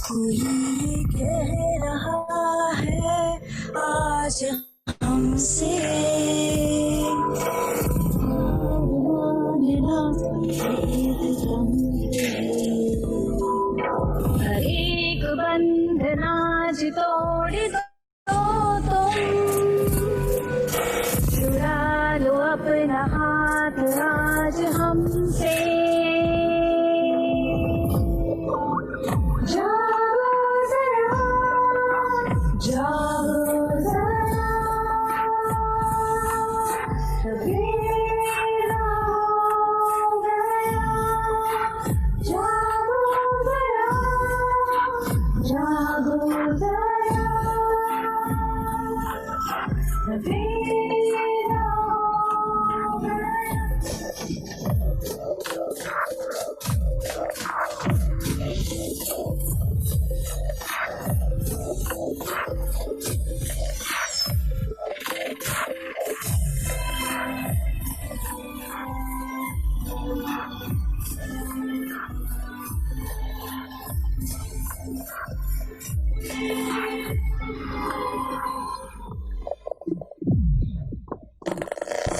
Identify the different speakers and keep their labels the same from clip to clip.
Speaker 1: कोई कह रहा है आज हमसे हर एक बंधन आज तोड़ दो तुम, छुड़ा लो अपना हाथ आज हमसे।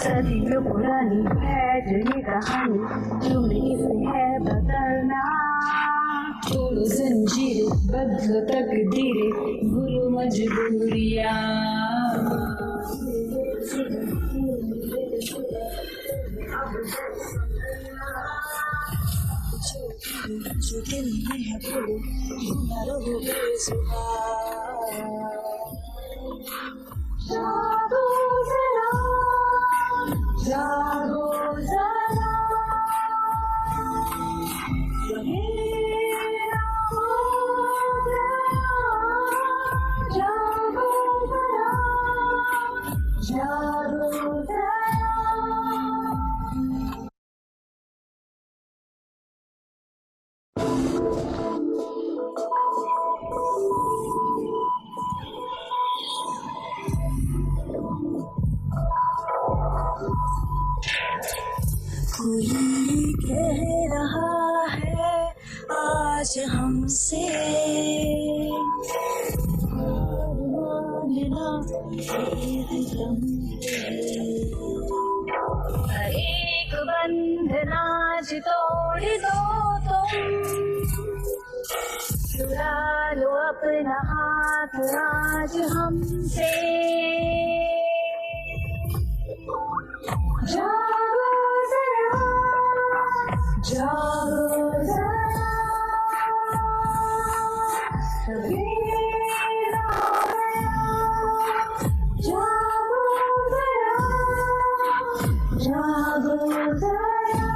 Speaker 1: सदियों पुरानी है जो ये कहानी, तुम्हें इसे है बदलना। छोड़ो जंजीरें, बदलो तकदीरें, भूलो मजबूरियाँ। जो दिल में है बोलो, ना रहो बेजुबान। जागो जरा, जागो जरा, सवेरा हो गया। जागो जरा, जागो जरा। कोई कह रहा है आज हमसे हर एक बंधन आज तोड़ दो तुम, छुड़ा लो अपना हाथ आज हमसे। जागो जरा, जागो जरा, सवेरा हो गया। जागो जरा, जागो जरा,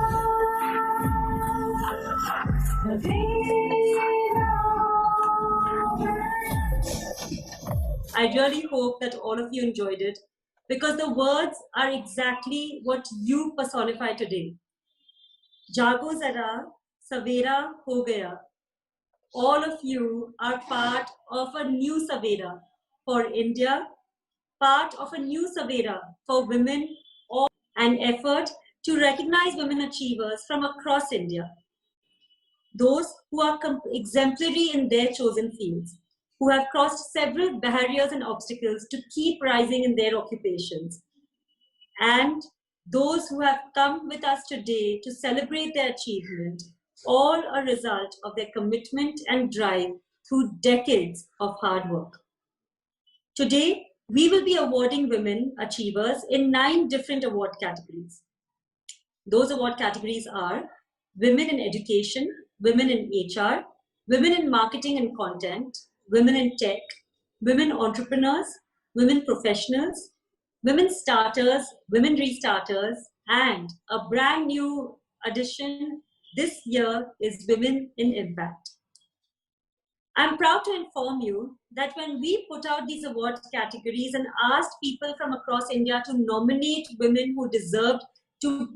Speaker 1: सवेरा हो गया।
Speaker 2: I really hope that all of you enjoyed it, because the words are exactly what you personify today. Jago Zara, Savera Ho Gaya. All of you are part of a new Savera for India, part of a new Savera for women, an effort to recognize women achievers from across India. Those who are exemplary in their chosen fields, who have crossed several barriers and obstacles to keep rising in their occupations, and those who have come with us today to celebrate their achievement, all a result of their commitment and drive through decades of hard work. Today, we will be awarding women achievers in 9 different award categories. Those award categories are Women in Education, Women in HR, Women in Marketing and Content, Women in Tech, Women Entrepreneurs, Women Professionals, Women Starters, Women Restarters, and a brand new addition this year is Women in Impact. I'm proud to inform you that when we put out these award categories and asked people from across India to nominate women who deserved to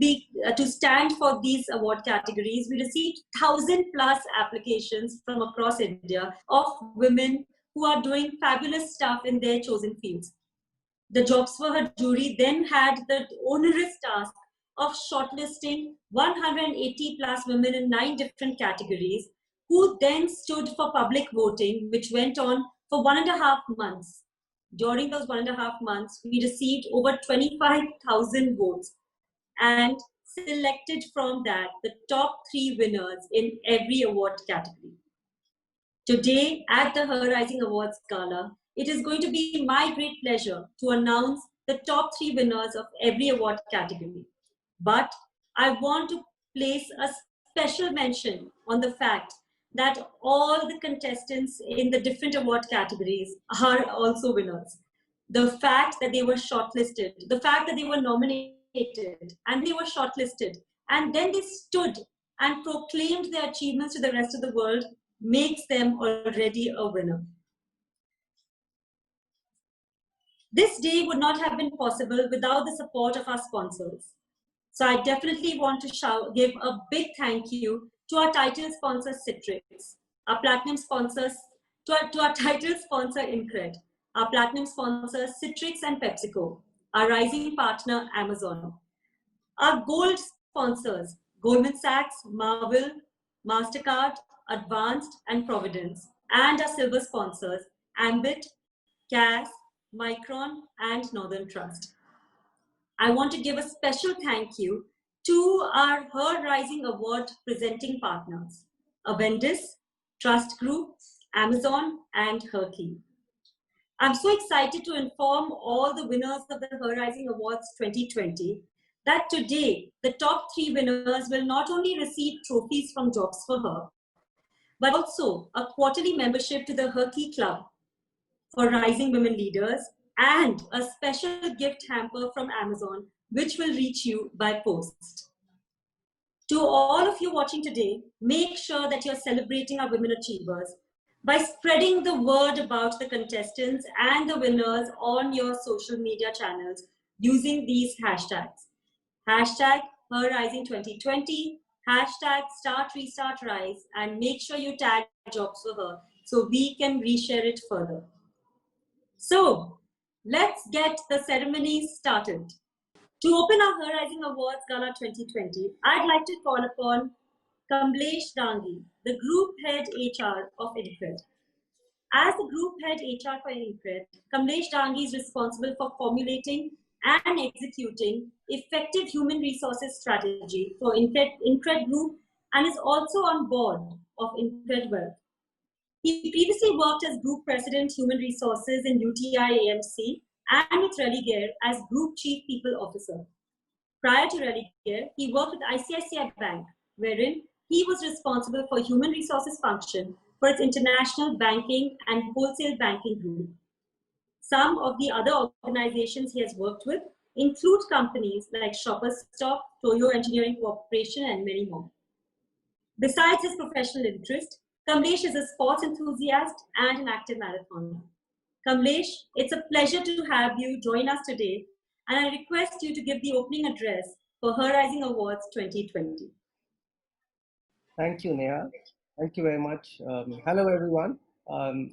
Speaker 2: stand for these award categories, we received 1,000+ applications from across India of women who are doing fabulous stuff in their chosen fields. The Jobs for Her jury then had the onerous task of shortlisting 180 plus women in 9 different categories, who then stood for public voting, which went on for 1.5 months. During those 1.5 months, we received over 25,000 votes and selected from that the top 3 winners in every award category. Today, at the Her Rising Awards Gala, it is going to be my great pleasure to announce the top 3 winners of every award category. But I want to place a special mention on the fact that all the contestants in the different award categories are also winners. The fact that they were shortlisted, the fact that they were nominated and they were shortlisted, and then they stood and proclaimed their achievements to the rest of the world makes them already a winner. This day would not have been possible without the support of our sponsors. So I definitely want to give a big thank you to our title sponsor Citrix, our platinum sponsors, to our title sponsor Incred, our platinum sponsors Citrix and PepsiCo, our rising partner Amazon, our gold sponsors Goldman Sachs, Marvel, MasterCard, Advanced and Providence, and our silver sponsors Ambit, CAS, Micron, and Northern Trust. I want to give a special thank you to our Her Rising Award presenting partners, Avendus, Trust Group, Amazon, and Herky. I'm so excited to inform all the winners of the Her Rising Awards 2020 that today the top 3 winners will not only receive trophies from Jobs for Her, but also a quarterly membership to the Herky Club for rising women leaders and a special gift hamper from Amazon, which will reach you by post. To all of you watching today, make sure that you're celebrating our women achievers by spreading the word about the contestants and the winners on your social media channels using these hashtags. Hashtag HerRising2020, hashtag Start Restart Rise, and make sure you tag Jobs for Her so we can reshare it further. So let's get the ceremony started. To open our Her Rising Awards Gala 2020, I'd like to call upon Kamlesh Dangi, the Group Head HR of Incred. As the Group Head HR for Incred, Kamlesh Dangi is responsible for formulating and executing effective human resources strategy for Incred Group and is also on board of Incred Wealth. He previously worked as Group President Human Resources in UTI AMC and with Religare as Group Chief People Officer. Prior to Religare, he worked with ICICI Bank, wherein he was responsible for human resources function for its international banking and wholesale banking group. Some of the other organizations he has worked with include companies like Shoppers Stop, Toyo Engineering Corporation, and many more. Besides his professional interest, Kamlesh is a sports enthusiast and an active marathoner. Kamlesh, it's a pleasure to have you join us today, and I request you to give the opening address for Her Rising Awards 2020.
Speaker 3: Thank you, Neha. Thank you very much. Hello, everyone.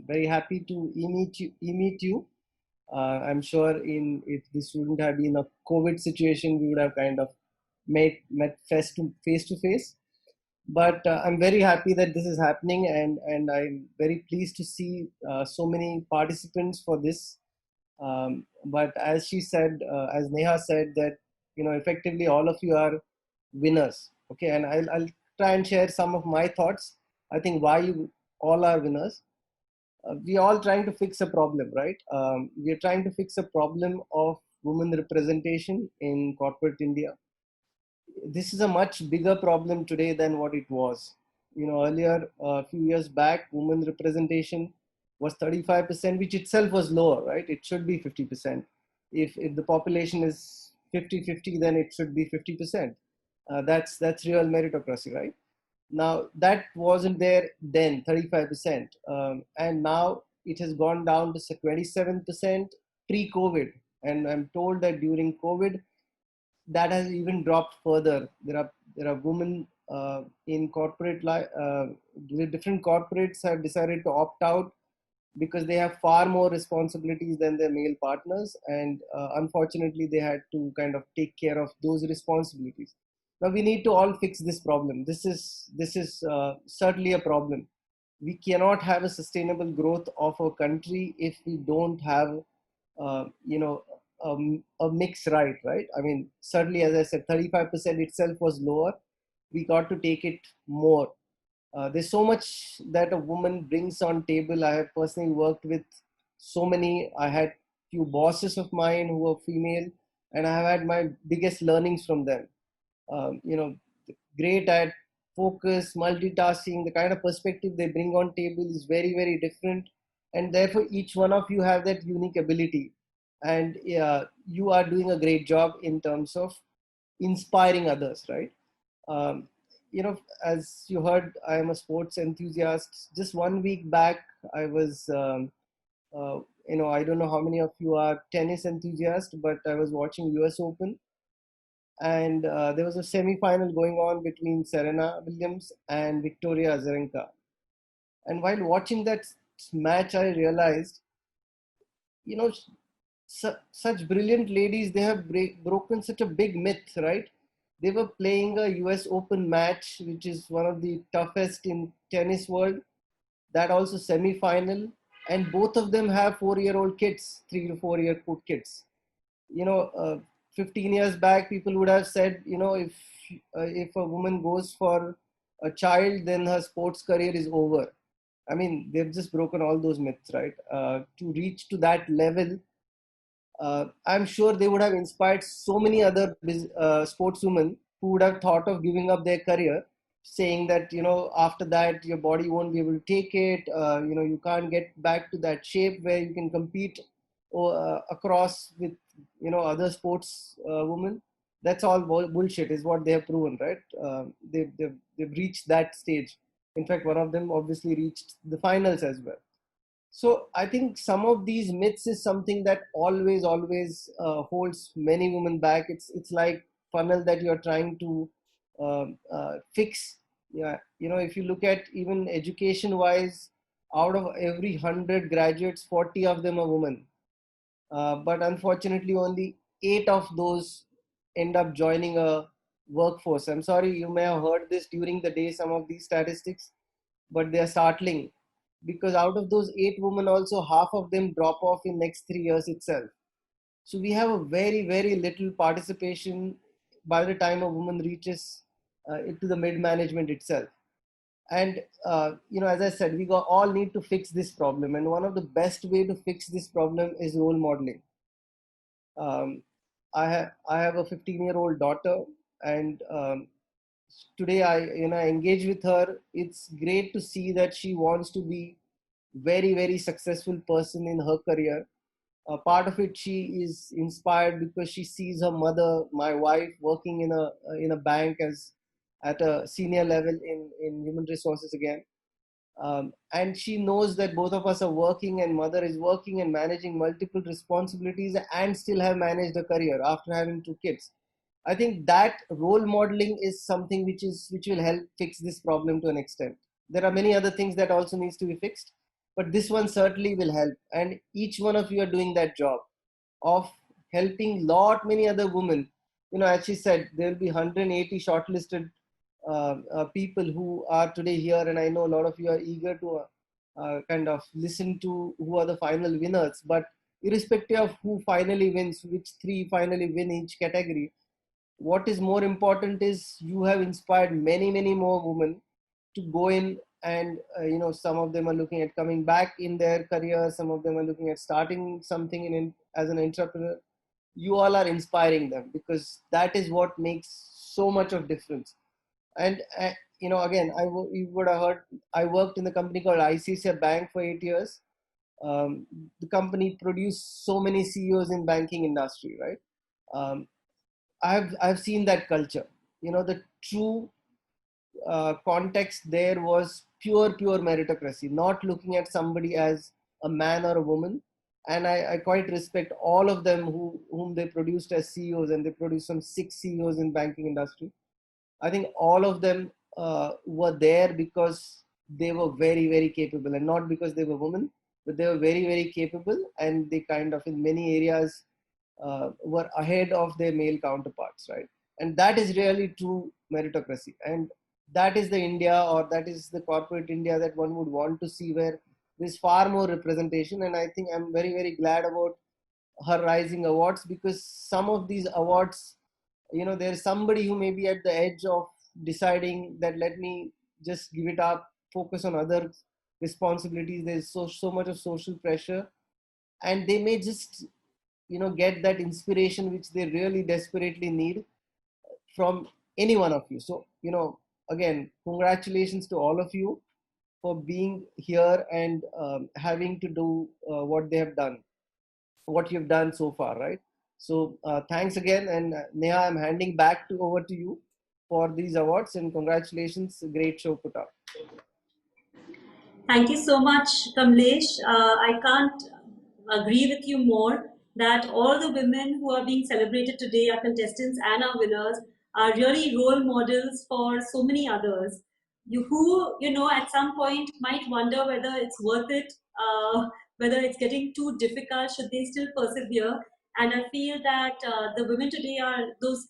Speaker 3: Very happy to meet you. I'm sure if this wouldn't have been a COVID situation, we would have kind of met face to face. But I'm very happy that this is happening, and I'm very pleased to see so many participants for this. But as she said, as Neha said, that effectively all of you are winners. Okay, and I'll try and share some of my thoughts. I think why you all are winners. We are all trying to fix a problem, right? We are trying to fix a problem of women representation in corporate India. This is a much bigger problem today than what it was. Earlier, a few years back, women representation was 35%, which itself was lower, right? It should be 50%. If the population is 50-50, then it should be 50%. That's real meritocracy, right? Now, that wasn't there then, 35%. And now it has gone down to 27% pre-COVID. And I'm told that during COVID, that has even dropped further. There are women in corporate life, different corporates have decided to opt out because they have far more responsibilities than their male partners, and unfortunately they had to kind of take care of those responsibilities. Now we need to all fix this problem. This is certainly a problem. We cannot have a sustainable growth of a country if we don't have you know a mix, right. I mean, certainly, as I said, 35% itself was lower. We got to take it more. There's so much that a woman brings on table. I have personally worked with so many. I had few bosses of mine who were female, and I have had my biggest learnings from them. You know, great at focus, multitasking. The kind of perspective they bring on table is very, very different, and therefore each one of you have that unique ability, and you are doing a great job in terms of inspiring others, right? Um, as you heard, I am a sports enthusiast. Just 1 week back, I was, I don't know how many of you are tennis enthusiasts, but I was watching US Open, and there was a semi-final going on between Serena Williams and Victoria Azarenka. And while watching that match, I realized, you know, such brilliant ladies, they have broken such a big myth, right? They were playing a US Open match, which is one of the toughest in tennis world, that also semi-final, and both of them have 4-year-old kids, 3 to 4 year old kids. you know uh, 15 years back, people would have said, if a woman goes for a child, then her sports career is over. I mean, they've just broken all those myths, right? To reach to that level, I'm sure they would have inspired so many other sportswomen who would have thought of giving up their career, saying that, after that your body won't be able to take it. You can't get back to that shape where you can compete across with other sports women. That's all bullshit, is what they have proven, right? They've reached that stage. In fact, one of them obviously reached the finals as well. So I think some of these myths is something that always holds many women back. It's like funnel that you're trying to fix. Yeah, if you look at even education wise, out of every 100 graduates, 40 of them are women. But unfortunately, only 8 of those end up joining a workforce. I'm sorry, you may have heard this during the day, some of these statistics, but they are startling, because out of those 8 women, also half of them drop off in next 3 years itself. So we have a very, very little participation by the time a woman reaches into the mid management itself. And as I said, all need to fix this problem, and one of the best way to fix this problem is role modeling. um, I have a 15-year-old daughter, and today I engage with her. It's great to see that she wants to be very, very successful person in her career. Part of it, she is inspired because she sees her mother, my wife, working in a bank as at a senior level in human resources again. And she knows that both of us are working, and mother is working and managing multiple responsibilities, and still have managed a career after having 2 kids. I think that role modeling is something which will help fix this problem to an extent. There are many other things that also needs to be fixed, but this one certainly will help. And each one of you are doing that job of helping lot many other women. As she said, there will be 180 shortlisted people who are today here, and I know a lot of you are eager to kind of listen to who are the final winners. But irrespective of who finally wins, which 3 finally win each category, what is more important is you have inspired many, many more women to go in, and some of them are looking at coming back in their career, some of them are looking at starting something as an entrepreneur. You all are inspiring them, because that is what makes so much of difference. And again, you would have heard, I worked in the company called ICICI Bank for 8 years. The company produced so many CEOs in banking industry, right? um, I've seen that culture. The true context there was pure meritocracy, not looking at somebody as a man or a woman. And I quite respect all of them whom they produced as CEOs, and they produced some 6 CEOs in banking industry. I think all of them were there because they were very, very capable, and not because they were women. but they were very, very capable, and they kind of in many areas were ahead of their male counterparts, right? And that is really true meritocracy. And that is the India, or that is the corporate India that one would want to see, where there's far more representation. And I think I'm very, very glad about her Rising Awards, because some of these awards, there's somebody who may be at the edge of deciding that let me just give it up, focus on other responsibilities. There's so much of social pressure, and they may just get that inspiration which they really desperately need from any one of you. So again, congratulations to all of you for being here and having to do what what you've done so far, right? So thanks again, and Neha, I'm handing back over to you for these awards, and congratulations, great show put up.
Speaker 2: Thank you so much, Kamlesh. I can't agree with you more that all the women who are being celebrated today, our contestants and our winners, are really role models for so many others. At some point might wonder whether it's worth it, whether it's getting too difficult, should they still persevere? And I feel that the women today are those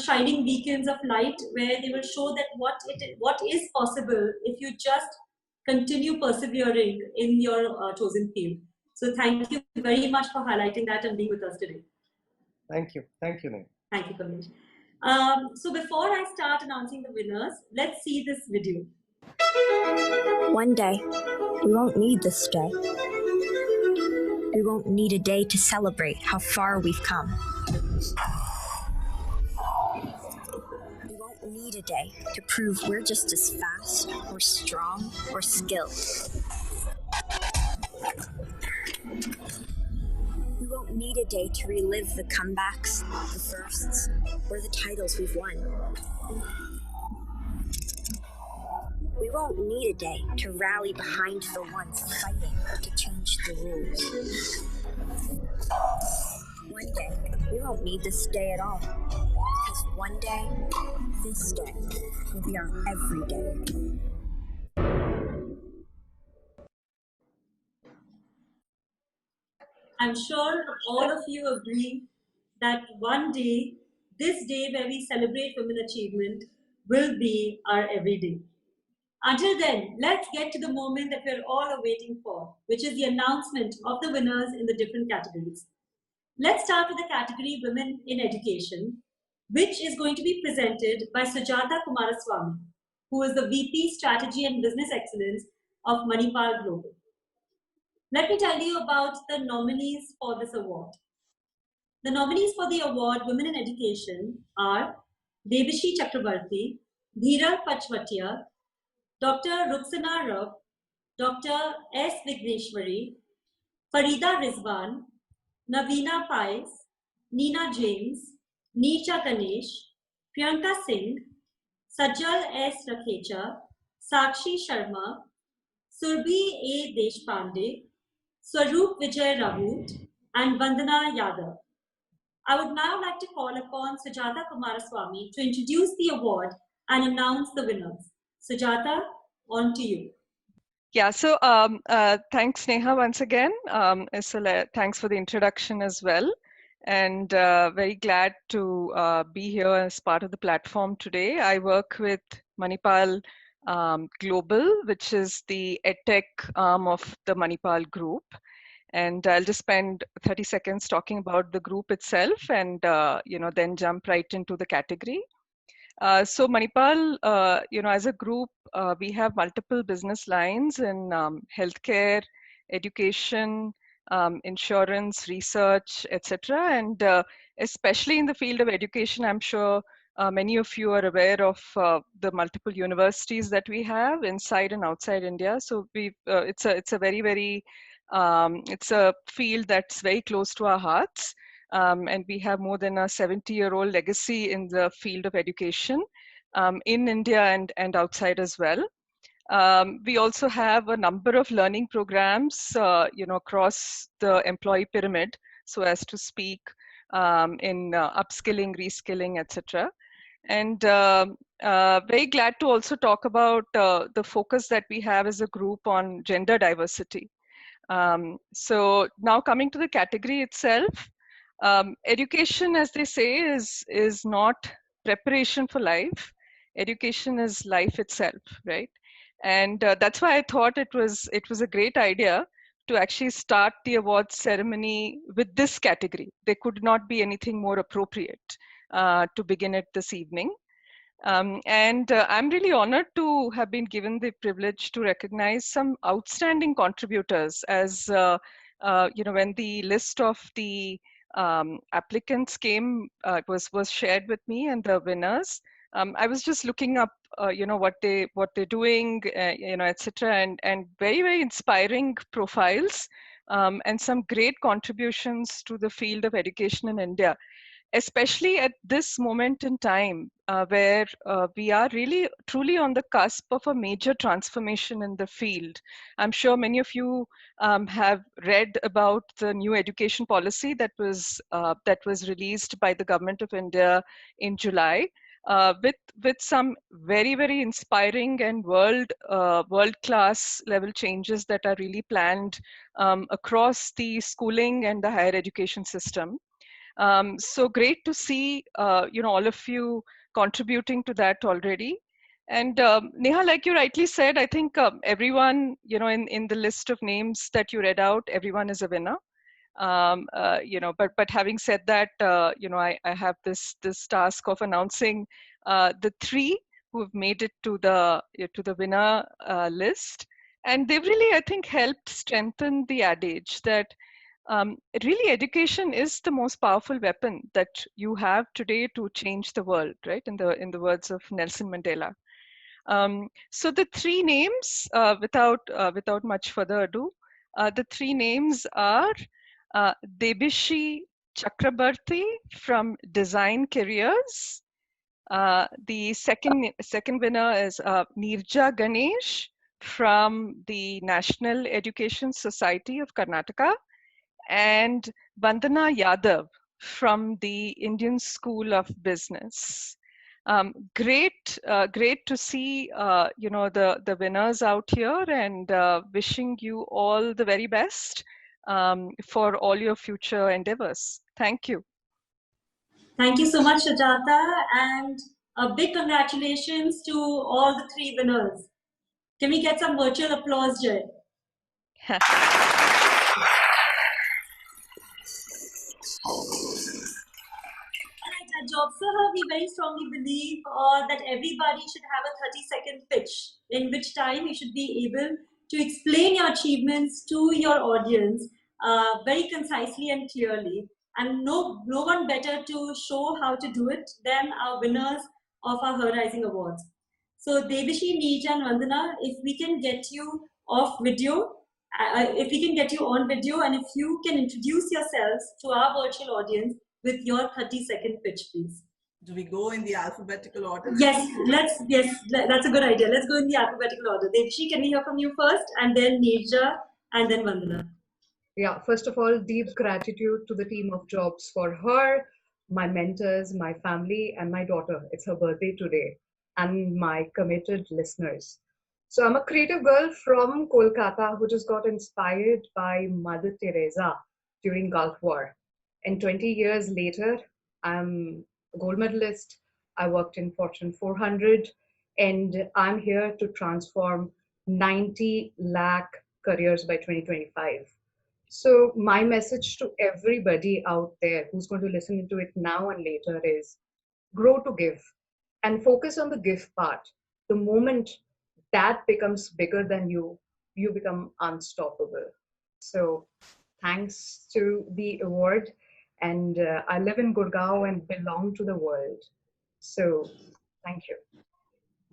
Speaker 2: shining beacons of light, where they will show that what is possible if you just continue persevering in your chosen field. So thank you very much for highlighting that and being with us today.
Speaker 3: Thank you, Neha.
Speaker 2: Thank you, Kamlesh. So before I start announcing the winners, let's see this video.
Speaker 4: One day, we won't need this day. We won't need a day to celebrate how far we've come. We won't need a day to prove we're just as fast or strong or skilled. We won't need a day to relive the comebacks, the firsts, or the titles we've won. We won't need a day to rally behind the ones fighting to change the rules. One day, we won't need this day at all. Because one day, this day, will be our everyday.
Speaker 2: I'm sure all of you agree that one day, this day where we celebrate women achievement, will be our everyday. Until then, let's get to the moment that we're all waiting for, which is the announcement of the winners in the different categories. Let's start with the category Women in Education, which is going to be presented by Sujata Kumaraswamy, who is the VP Strategy and Business Excellence of Manipal Global. Let me tell you about the nominees for this award. The nominees for the award Women in Education are Devashi Chakrabarti, Dheeral Pachwatia, Dr. Ruxana Rav, Dr. S. Vigneshwari, Farida Rizwan, Navina Pais, Neena James, Neecha Ganesh, Priyanka Singh, Sajal S. Rakhecha, Sakshi Sharma, Surbhi A. Deshpande, Swaroop Vijay Rahoot, and Vandana Yadav. I would now like to call upon Sujata Kumaraswamy to introduce the award and announce the winners. Sujata, on to you.
Speaker 5: Yeah, so thanks, Neha, once again. Thanks for the introduction as well. And very glad to be here as part of the platform today. I work with Manipal Global, which is the EdTech arm of the Manipal Group. And I'll just spend 30 seconds talking about the group itself and then jump right into the category. So Manipal, as a group, we have multiple business lines in healthcare, education, insurance, research, etc. And especially in the field of education, I'm sure many of you are aware of the multiple universities that we have inside and outside India. So it's a very, very it's a field that's very close to our hearts. And we have more than a 70-year-old legacy in the field of education in India and outside as well. We also have a number of learning programs, across the employee pyramid, so as to speak, in upskilling, reskilling, etc. And very glad to also talk about the focus that we have as a group on gender diversity. So now coming to the category itself, education, as they say, is not preparation for life. Education is life itself, right? And that's why I thought it was a great idea to actually start the awards ceremony with this category. There could not be anything more appropriate to begin it this evening. And I'm really honored to have been given the privilege to recognize some outstanding contributors. As when the list of the applicants came, was shared with me, and the winners. I was just looking up, what they're doing, etc. And very, very inspiring profiles, and some great contributions to the field of education in India, especially at this moment in time, where we are really truly on the cusp of a major transformation in the field. I'm sure many of you have read about the new education policy that was released by the Government of India in July, with some very, very inspiring and world class level changes that are really planned across the schooling and the higher education system. So great to see all of you contributing to that already. And Neha, like you rightly said, I think everyone, in the list of names that you read out, everyone is a winner. But having said that, I have this task of announcing the three who have made it to the winner list, and they've really, I think, helped strengthen the adage that really education is the most powerful weapon that you have today to change the world, right? In the words of Nelson Mandela. So the three names, without much further ado, the three names are Debishi Chakrabarti from Design Careers. The second winner is Nirja Ganesh from the National Education Society of Karnataka, and Vandana Yadav from the Indian School of Business. Great to see the winners out here, and wishing you all the very best for all your future endeavors. Thank you.
Speaker 2: Thank you so much, Sujata, and a big congratulations to all the three winners. Can we get some virtual applause, Jay? At JobServe, we very strongly believe that everybody should have a 30-second pitch, in which time you should be able to explain your achievements to your audience very concisely and clearly. And no one better to show how to do it than our winners of our Her Rising Awards. So Devishi, Neeja, and Vandana, if we can get you off video, if we can get you on video, and if you can introduce yourselves to our virtual audience with your 30-second pitch, please.
Speaker 6: Do we go in the alphabetical order?
Speaker 2: Yes, that's a good idea. Let's go in the alphabetical order. Devishi, can we hear from you first, and then Neerja, and then Vandana?
Speaker 7: Yeah, first of all, deep gratitude to the team of Jobs for her, my mentors, my family, and my daughter. It's her birthday today, and my committed listeners. So I'm a creative girl from Kolkata who just got inspired by Mother Teresa during Gulf War. And 20 years later, I'm a gold medalist. I worked in Fortune 400, and I'm here to transform 90 lakh careers by 2025. So my message to everybody out there who's going to listen to it now and later is grow to give and focus on the give part. The moment that becomes bigger than you, you become unstoppable. So thanks to the award. And I live in Gurgaon and belong to the world. So thank you.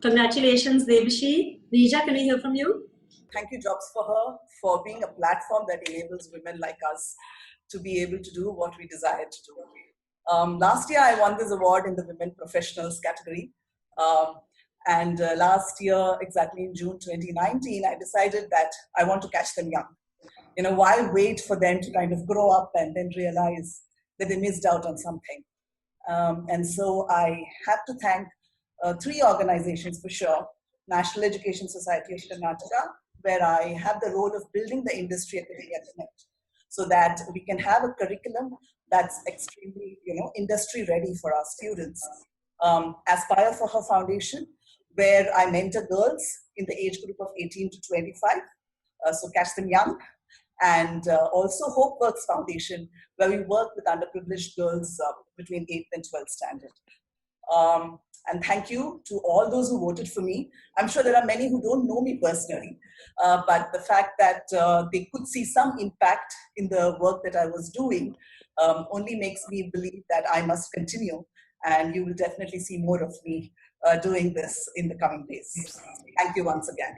Speaker 2: Congratulations, Devishi. Neerja, can we hear from you?
Speaker 6: Thank you, Jobs, for her, for being a platform that enables women like us to be able to do what we desire to do. Last year, I won this award in the Women Professionals category. And last year, exactly in June 2019, I decided that I want to catch them young. Why wait for them to kind of grow up and then realize that they missed out on something? And so I have to thank three organizations for sure: National Education Society of Karnataka, where I have the role of building the industry at the DLMet, so that we can have a curriculum that's extremely, industry ready for our students. Aspire for Her Foundation, where I mentor girls in the age group of 18 to 25, so catch them young. And also Hope Works Foundation, where we work with underprivileged girls between 8th and 12th standard. And thank you to all those who voted for me. I'm sure there are many who don't know me personally, but the fact that they could see some impact in the work that I was doing only makes me believe that I must continue, and you will definitely see more of me doing this in the coming days. Thank you once again.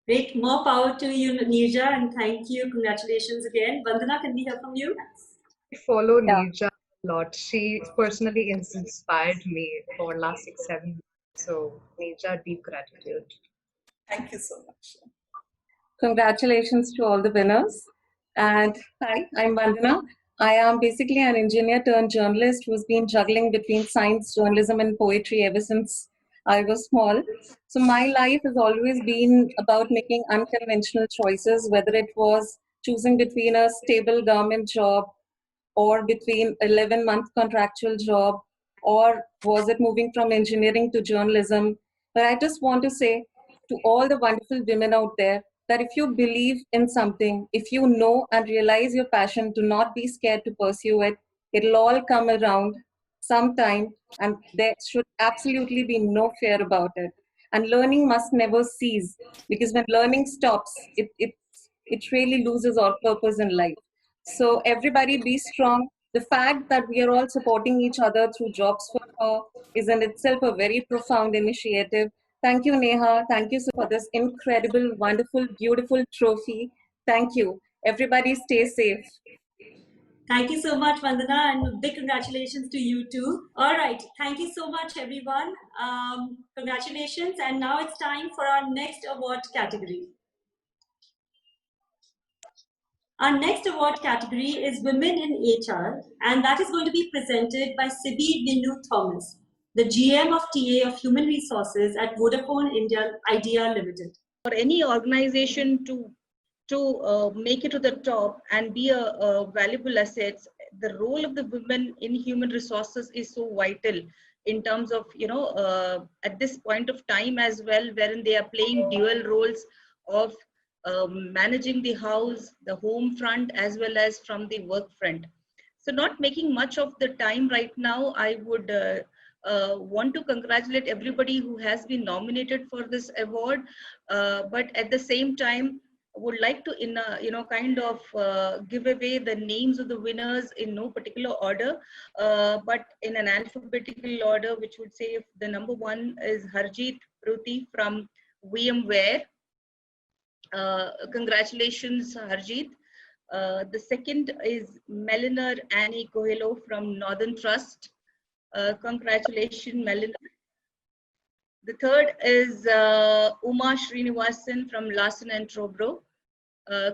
Speaker 2: Great, more power to you, Neerja, and thank you. Congratulations again. Vandana, can we hear from you?
Speaker 7: I follow
Speaker 8: Yeah.
Speaker 7: Neerja a lot. She personally inspired me for last 6-7 years. So Neerja, deep gratitude.
Speaker 6: Thank you so much.
Speaker 8: Congratulations to all the winners. And hi, I'm Vandana. I am basically an engineer turned journalist who's been juggling between science, journalism, and poetry ever since I was small. So my life has always been about making unconventional choices, whether it was choosing between a stable government job or between 11-month contractual job, or was it moving from engineering to journalism? But I just want to say to all the wonderful women out there that if you believe in something, if you know and realize your passion, do not be scared to pursue it. It'll all come around sometime, and there should absolutely be no fear about it. And learning must never cease, because when learning stops, it really loses all purpose in life. So everybody be strong. The fact that we are all supporting each other through Jobs for Her is in itself a very profound initiative. Thank you, Neha. Thank you for this incredible, wonderful, beautiful trophy. Thank you. Everybody stay safe.
Speaker 2: Thank you so much, Vandana, and big congratulations to you too. All right, thank you so much, everyone. Congratulations, and now it's time for our next award category. Our next award category is Women in HR, and that is going to be presented by Sibi Vinu Thomas, the GM of TA of Human Resources at Vodafone India Idea Limited.
Speaker 9: For any organization to make it to the top and be a valuable asset, the role of the women in human resources is so vital in terms of, at this point of time as well, wherein they are playing dual roles of managing the house, the home front, as well as from the work front. So not making much of the time right now, I would want to congratulate everybody who has been nominated for this award, but at the same time, would like to give away the names of the winners in no particular order, but in an alphabetical order, which would say if the number one is Harjeet Pruthi from VMware. Congratulations, Harjeet. The second is Melina Annie Coelho from Northern Trust. Congratulations, Melina. The third is Uma Srinivasan from Larsen and Toubro.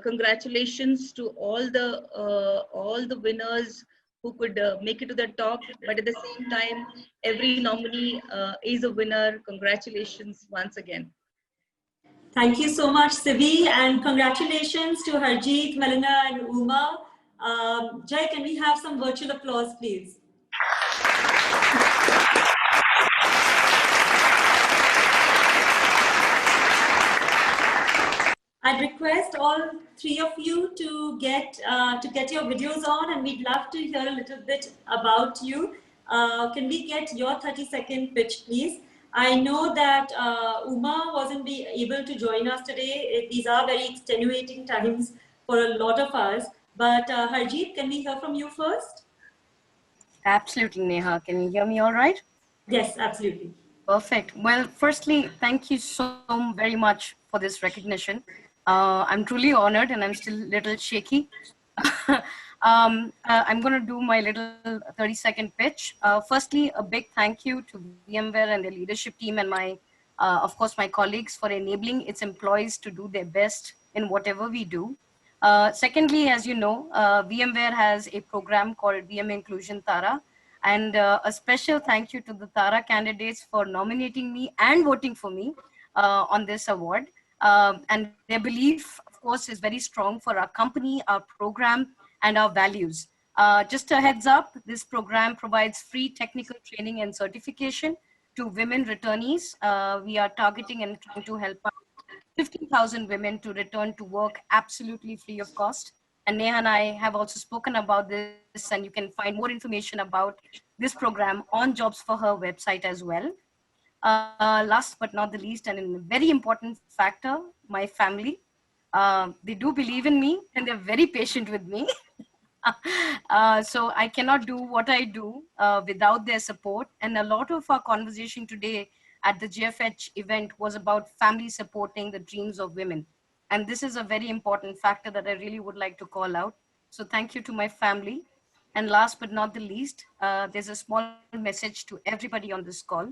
Speaker 9: Congratulations to all the winners who could make it to the top, but at the same time, every nominee is a winner. Congratulations once again.
Speaker 2: Thank you so much, Sibi, and congratulations to Harjeet, Melina, and Uma. Jai, can we have some virtual applause, please? I'd request all three of you to get your videos on, and we'd love to hear a little bit about you. Can we get your 30-second pitch, please? I know that Uma wasn't able to join us today. These are very extenuating times for a lot of us. But Harjeet, can we hear from you first?
Speaker 10: Absolutely, Neha. Can you hear me all right?
Speaker 2: Yes, absolutely.
Speaker 10: Perfect. Well, firstly, thank you so very much for this recognition. I'm truly honored, and I'm still a little shaky. I'm going to do my little 30-second pitch. Firstly, a big thank you to VMware and the leadership team and of course, my colleagues for enabling its employees to do their best in whatever we do. Secondly, as you know, VMware has a program called VM Inclusion Tara. And a special thank you to the Tara candidates for nominating me and voting for me on this award. And their belief, of course, is very strong for our company, our program, and our values. Just a heads up, this program provides free technical training and certification to women returnees. We are targeting and trying to help out 15,000 women to return to work absolutely free of cost. And Neha and I have also spoken about this, and you can find more information about this program on Jobs for Her website as well. Last but not the least, and a very important factor, my family. They do believe in me and they're very patient with me. So I cannot do what I do without their support. And a lot of our conversation today at the GFH event was about family supporting the dreams of women. And this is a very important factor that I really would like to call out. So thank you to my family. And last but not the least, there's a small message to everybody on this call.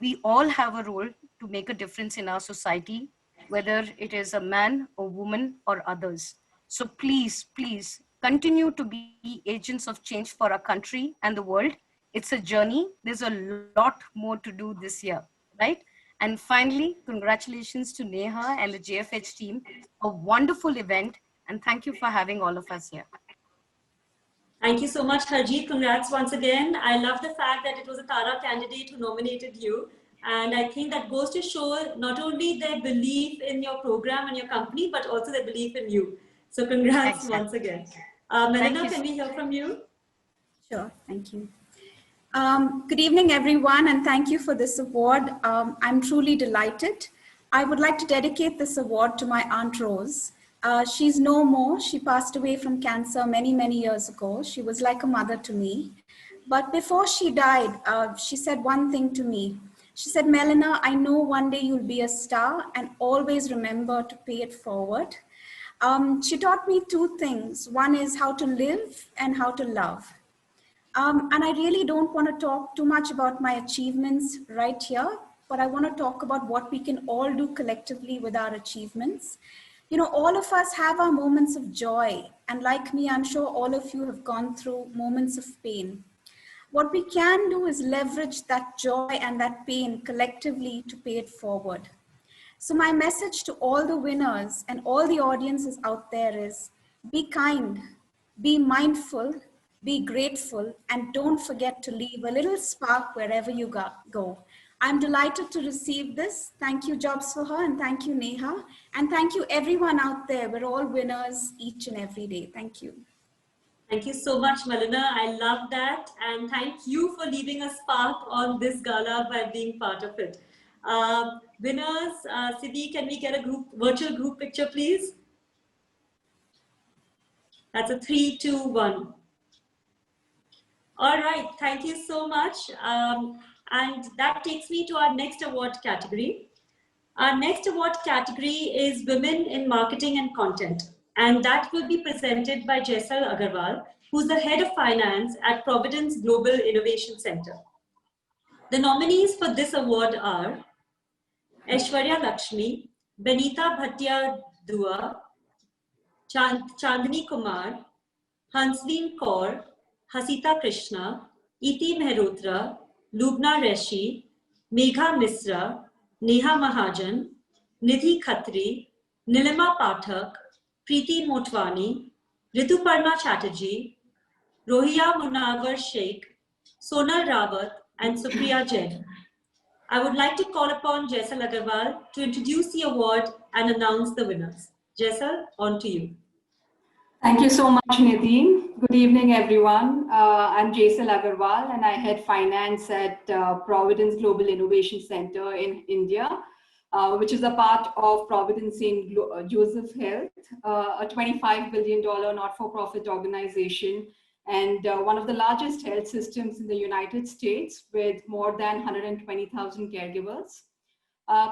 Speaker 10: We all have a role to make a difference in our society, whether it is a man or woman or others. So please, please continue to be agents of change for our country and the world. It's a journey. There's a lot more to do this year, right? And finally, congratulations to Neha and the JFH team. A wonderful event. And thank you for having all of us here.
Speaker 2: Thank you so much, Harjeet. Congrats once again. I love the fact that it was a Tara candidate who nominated you. And I think that goes to show not only their belief in your program and your company, but also their belief in you. So congrats once again. Melina, can we hear from you?
Speaker 11: Sure, thank you. Good evening, everyone, and thank you for this award. I'm truly delighted. I would like to dedicate this award to my Aunt Rose. She's no more. She passed away from cancer many, many years ago. She was like a mother to me. But before she died, she said one thing to me. She said, Melina, I know one day you'll be a star, and always remember to pay it forward. She taught me two things. One is how to live and how to love. And I really don't want to talk too much about my achievements right here, but I want to talk about what we can all do collectively with our achievements. You know, all of us have our moments of joy. And like me, I'm sure all of you have gone through moments of pain. What we can do is leverage that joy and that pain collectively to pay it forward. So my message to all the winners and all the audiences out there is be kind, be mindful, be grateful, and don't forget to leave a little spark wherever you go. I'm delighted to receive this. Thank you, Jobs for Her, and thank you, Neha. And thank you, everyone out there. We're all winners each and every day. Thank you.
Speaker 2: Thank you so much, Melina. I love that. And thank you for leaving a spark on this gala by being part of it. Winners, Siddhi, can we get a virtual group picture, please? That's a 3, 2, 1. All right, thank you so much. And that takes me to our next award category. Our next award category is Women in Marketing and Content. And that will be presented by Jaisal Agarwal, who's the Head of Finance at Providence Global Innovation Center. The nominees for this award are Aishwarya Lakshmi, Benita Bhatia Dua, Chandni Kumar, Hansleen Kaur, Hasita Krishna, Iti Mehrotra, Lubna Reshi, Megha Misra, Neha Mahajan, Nidhi Khatri, Nilima Pathak, Preeti Motwani, Rituparna Chatterjee, Rohiya Munawar Sheikh, Sonal Rawat, and Supriya Jain. I would like to call upon Jaisal Agarwal to introduce the award and announce the winners. Jaisal, on to you.
Speaker 12: Thank you so much, Nidhi. Good evening, everyone. I'm Jaisal Agarwal, and I head finance at Providence Global Innovation Center in India, which is a part of Providence St. Joseph Health, a $25 billion not-for-profit organization, and one of the largest health systems in the United States with more than 120,000 caregivers.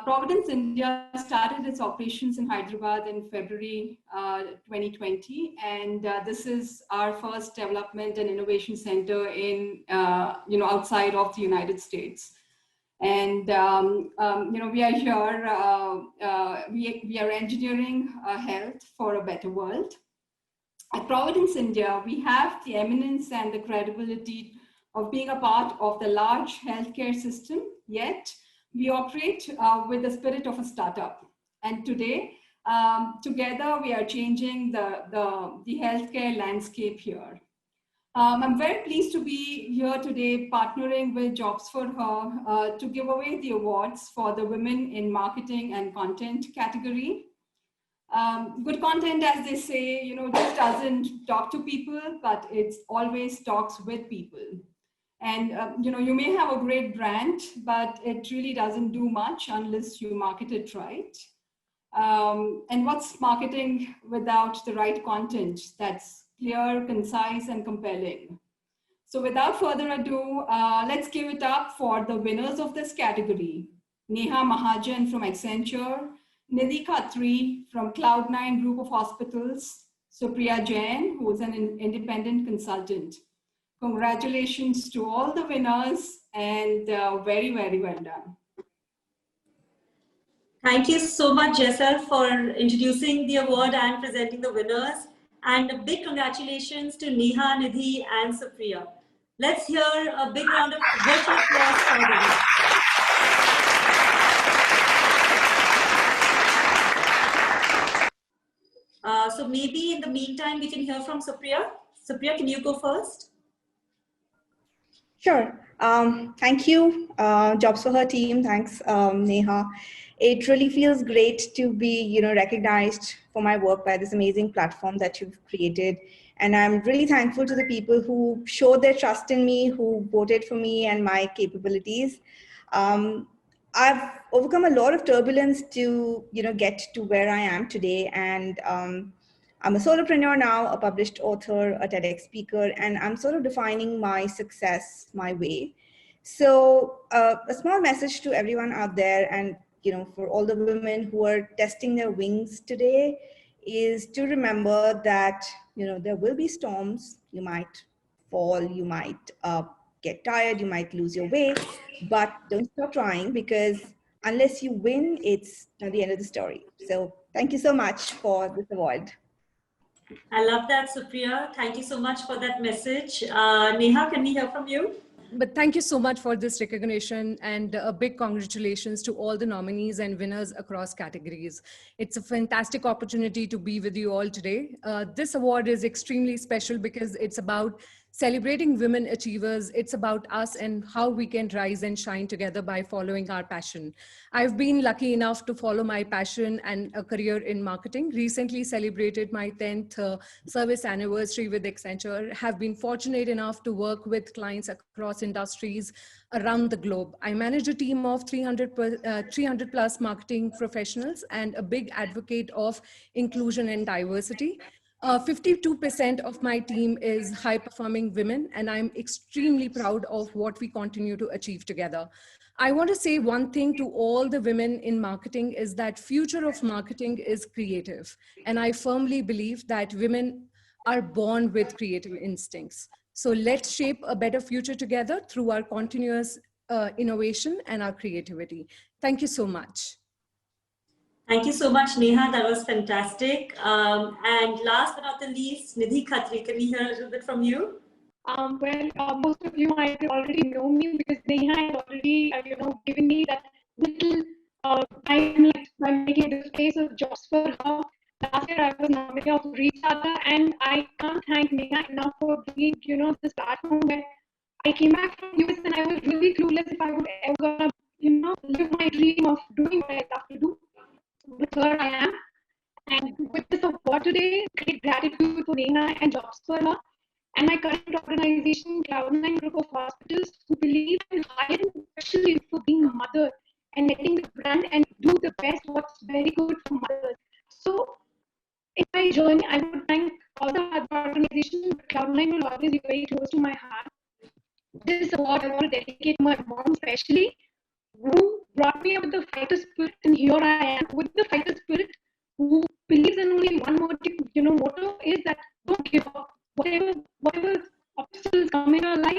Speaker 12: Providence India started its operations in Hyderabad in February 2020, and this is our first development and innovation center in, outside of the United States. And we are here. We are engineering health for a better world. At Providence India, we have the eminence and the credibility of being a part of the large healthcare system, yet we operate with the spirit of a startup. And today, together, we are changing the healthcare landscape here. I'm very pleased to be here today partnering with Jobs for Her to give away the awards for the Women in Marketing and Content category. Good content, as they say, just doesn't talk to people, but it always talks with people. And you may have a great brand, but it really doesn't do much unless you market it right. And what's marketing without the right content that's clear, concise, and compelling? So without further ado, let's give it up for the winners of this category. Neha Mahajan from Accenture, Nidhi Khatri from Cloud9 Group of Hospitals, Supriya Jain, who is an independent consultant. Congratulations to all the winners, and very, very well done.
Speaker 2: Thank you so much, Jessel, for introducing the award and presenting the winners. And a big congratulations to Neha, Nidhi, and Supriya. Let's hear a big round of virtual applause for them. So maybe in the meantime, we can hear from Supriya. Supriya, can you go first?
Speaker 13: Sure. Thank you, Jobs for Her team. Thanks, Neha. It really feels great to be, recognized for my work by this amazing platform that you've created. And I'm really thankful to the people who showed their trust in me, who voted for me and my capabilities. I've overcome a lot of turbulence to, get to where I am today. And I'm a solopreneur now, a published author, a TEDx speaker, and I'm sort of defining my success my way. So a small message to everyone out there, and for all the women who are testing their wings today, is to remember that there will be storms. You might fall, you might get tired, you might lose your way, but don't stop trying, because unless you win, it's not the end of the story. So thank you so much for this award.
Speaker 2: I love that, Supriya. Thank you so much for that message. Neha, can we hear from you?
Speaker 14: But thank you so much for this recognition, and a big congratulations to all the nominees and winners across categories. It's a fantastic opportunity to be with you all today. This award is extremely special because it's about celebrating women achievers. It's about us and how we can rise and shine together by following our passion. I've been lucky enough to follow my passion and a career in marketing. Recently celebrated my 10th service anniversary with Accenture. Have been fortunate enough to work with clients across industries around the globe. I manage a team of 300 plus marketing professionals and a big advocate of inclusion and diversity. 52% of my team is high-performing women, and I'm extremely proud of what we continue to achieve together. I want to say one thing to all the women in marketing is that future of marketing is creative. And I firmly believe that women are born with creative instincts. So let's shape a better future together through our continuous innovation and our creativity. Thank you so much.
Speaker 2: Thank you so much, Neha. That was fantastic. And last but not the least, Nidhi Khatri, can we hear a little bit from you?
Speaker 15: Most of you might already know me because Neha has already, given me that little limelight by making the face of Jobs for Her. Last year, I was nominated of Recharta, and I can't thank Neha enough for bringing, this platform where I came back from US and I was really clueless if I would ever gonna, live my dream of doing what I love to do. With her, I am. And with this award today, great gratitude for Neha and Jobs for Her and my current organization, Cloud9 Group of Hospitals, who believe in hiring especially for being a mother and letting the brand and do the best what's very good for mothers. So, in my journey, I would thank all the other organizations, but Cloud9 will always be very close to my heart. This award I want to dedicate to my mom, especially, who brought me up with the fighter spirit, and here I am with the fighter spirit, who believes in only one motto is that don't give up. Whatever obstacles come in our life,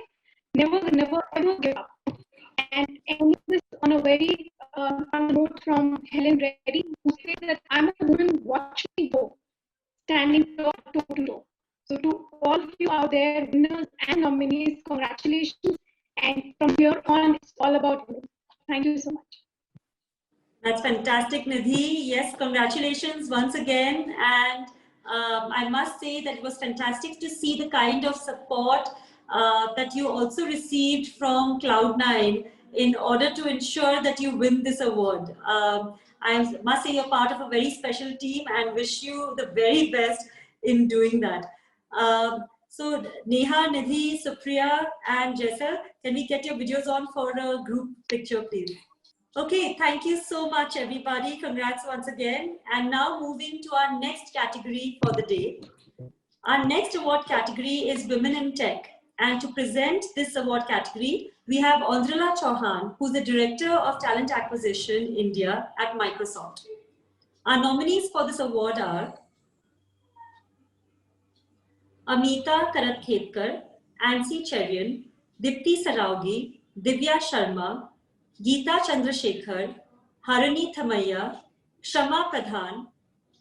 Speaker 15: never ever give up. And this on a very fun note from Helen Reddy, who says that I'm a woman, watch me go, standing toe to toe. So to all of you out there, winners and nominees, congratulations. And from here on, it's all about you. Thank you so much.
Speaker 2: That's fantastic, Nidhi. Yes, congratulations once again. And I must say that it was fantastic to see the kind of support that you also received from Cloud9 in order to ensure that you win this award. I must say you're part of a very special team and wish you the very best in doing that. So Neha, Nidhi, Supriya, and Jessel, can we get your videos on for a group picture, please? Okay, thank you so much, everybody. Congrats once again. And now moving to our next category for the day. Our next award category is Women in Tech. And to present this award category, we have Andrila Chauhan, who's the Director of Talent Acquisition India at Microsoft. Our nominees for this award are Amita Karatkhetkar, Ansi Cherian, Dipti Saraugi, Divya Sharma, Geeta Chandrasekhar, Harini Thamaiya, Shama Pradhan,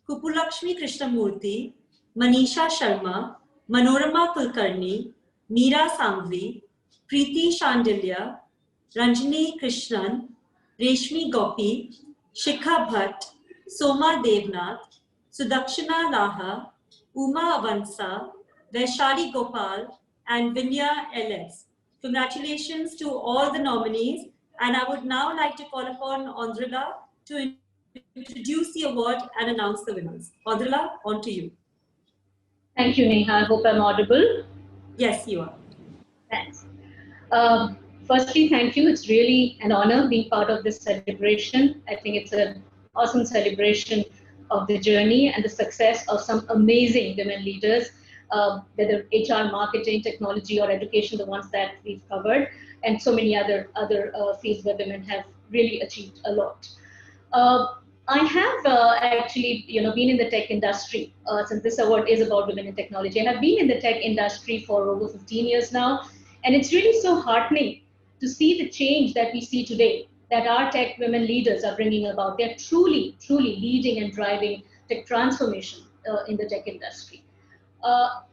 Speaker 2: Kupulakshmi Krishnamurthy, Manisha Sharma, Manorama Kulkarni, Meera Sangvi, Preeti Shandilya, Ranjini Krishnan, Reshmi Gopi, Shikha Bhatt, Soma Devnath, Sudakshana Laha, Uma Avansa, Vaishali Gopal, and Vinya LS. Congratulations to all the nominees, and I would now like to call upon Andrila to introduce the award and announce the winners. Andrila, on to you.
Speaker 16: Thank you, Neha. I hope I'm audible.
Speaker 2: Yes, you are.
Speaker 16: Thanks. Firstly, thank you. It's really an honor being part of this celebration. I think it's an awesome celebration of the journey and the success of some amazing women leaders, whether HR, marketing, technology, or education, the ones that we've covered, and so many other fields where women have really achieved a lot. I have actually, been in the tech industry since this award is about women in technology, and I've been in the tech industry for over 15 years now, and it's really so heartening to see the change that we see today that our tech women leaders are bringing about. They're truly, truly leading and driving tech transformation in the tech industry.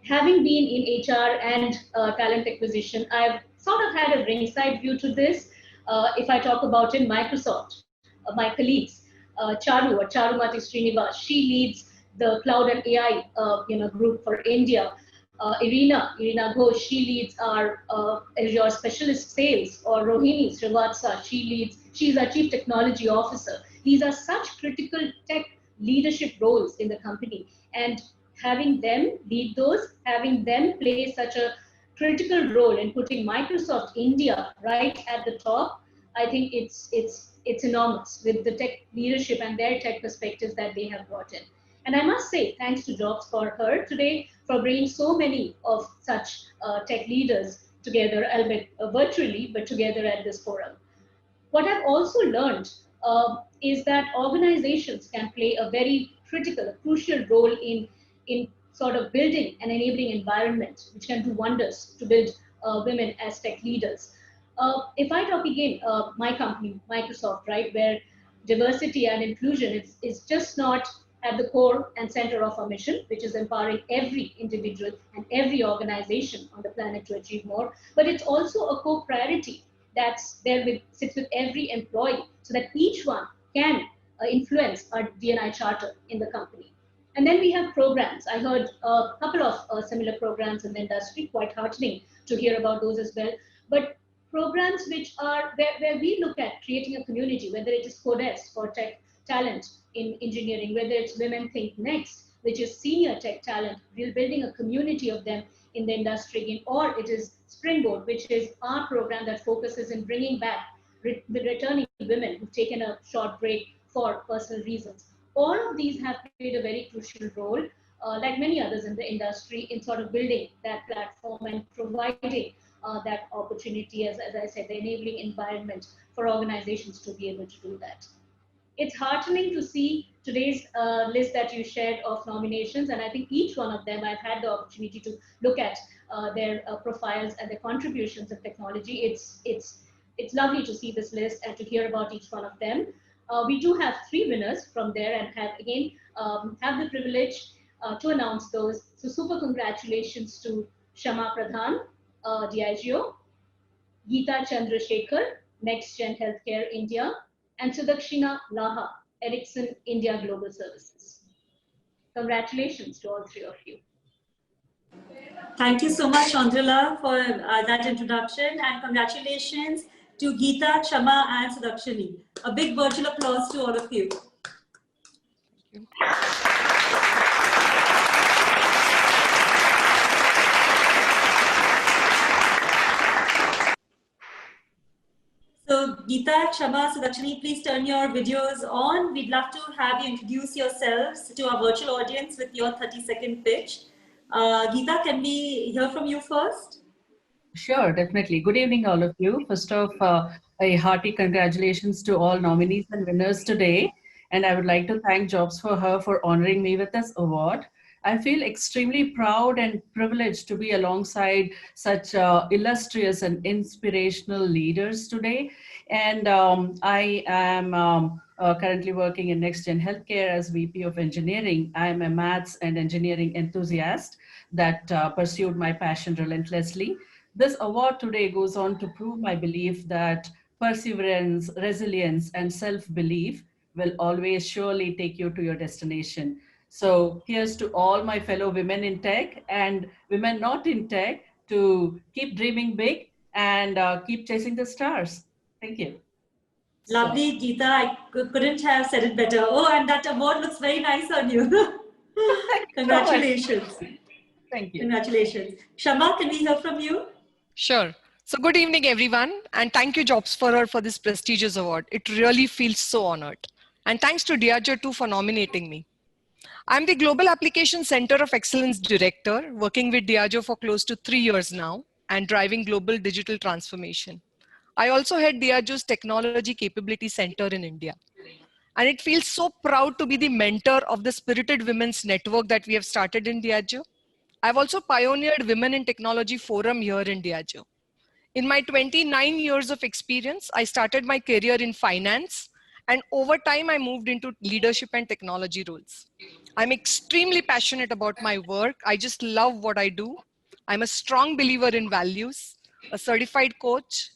Speaker 16: Having been in HR and talent acquisition, I've sort of had a ringside view to this. If I talk about in Microsoft, my colleagues, Charumati Srinivas, she leads the cloud and AI group for India. Irina Ghosh, she leads our Azure specialist sales, or Rohini Srivatsa, she's our chief technology officer. These are such critical tech leadership roles in the company, and having them lead those, having them play such a critical role in putting Microsoft India right at the top, I think it's enormous with the tech leadership and their tech perspectives that they have brought in. And I must say, thanks to Jobs for Her today for bringing so many of such tech leaders together, albeit virtually, but together at this forum. What I've also learned is that organizations can play a very critical, a crucial role in sort of building an enabling environment, which can do wonders to build women as tech leaders. If I talk again, my company, Microsoft, right, where diversity and inclusion is just not at the core and center of our mission, which is empowering every individual and every organization on the planet to achieve more, but it's also a core priority that's there sits with every employee so that each one can influence our D&I charter in the company. And then we have programs. I heard a couple of similar programs in the industry, quite heartening to hear about those as well. But programs which are where we look at creating a community, whether it is Codesk for tech talent in engineering, whether it's Women Think Next, which is senior tech talent, we're building a community of them in the industry, or it is Springboard, which is our program that focuses in bringing back the returning women who've taken a short break for personal reasons. All of these have played a very crucial role, like many others in the industry, in sort of building that platform and providing that opportunity, as I said, the enabling environment for organizations to be able to do that. It's heartening to see today's list that you shared of nominations, and I think each one of them, I've had the opportunity to look at their profiles and their contributions of technology. It's lovely to see this list and to hear about each one of them. We do have 3 winners from there, and have the privilege to announce those. So super congratulations to Shama Pradhan, Diageo, Geeta Chandrasekhar, Next Gen Healthcare India, and Sudakshina Laha, Ericsson India Global Services. Congratulations to all three of you.
Speaker 2: Thank you so much, Chandrila, for that introduction, and congratulations to Geeta, Kshama, and Sudakshini. A big virtual applause to all of you. So, Geeta, Kshama, Sudakshini, please turn your videos on. We'd love to have you introduce yourselves to our virtual audience with your 30-second pitch. Geeta, can we hear from you first?
Speaker 17: Sure, definitely. Good evening, all of you. First off, a hearty congratulations to all nominees and winners today. And I would like to thank Jobs for Her for honoring me with this award. I feel extremely proud and privileged to be alongside such illustrious and inspirational leaders today. And I am currently working in NextGen Healthcare as VP of Engineering. I am a maths and engineering enthusiast that pursued my passion relentlessly. This award today goes on to prove my belief that perseverance, resilience, and self-belief will always surely take you to your destination. So here's to all my fellow women in tech and women not in tech to keep dreaming big and keep chasing the stars. Thank you.
Speaker 2: Lovely, Geeta. I couldn't have said it better. Oh, and that award looks very nice on you. Congratulations.
Speaker 17: Thank you.
Speaker 2: Congratulations. Kshama, can we hear from you?
Speaker 18: Sure. So good evening, everyone. And thank you, Jobs for Her, for this prestigious award. It really feels so honored. And thanks to Diageo too for nominating me. I'm the Global Application Center of Excellence Director, working with Diageo for close to 3 years now and driving global digital transformation. I also head Diageo's Technology Capability Center in India. And it feels so proud to be the mentor of the Spirited Women's Network that we have started in Diageo. I've also pioneered Women in Technology Forum here in Diageo. In my 29 years of experience, I started my career in finance, and over time I moved into leadership and technology roles. I'm extremely passionate about my work. I just love what I do. I'm a strong believer in values, a certified coach,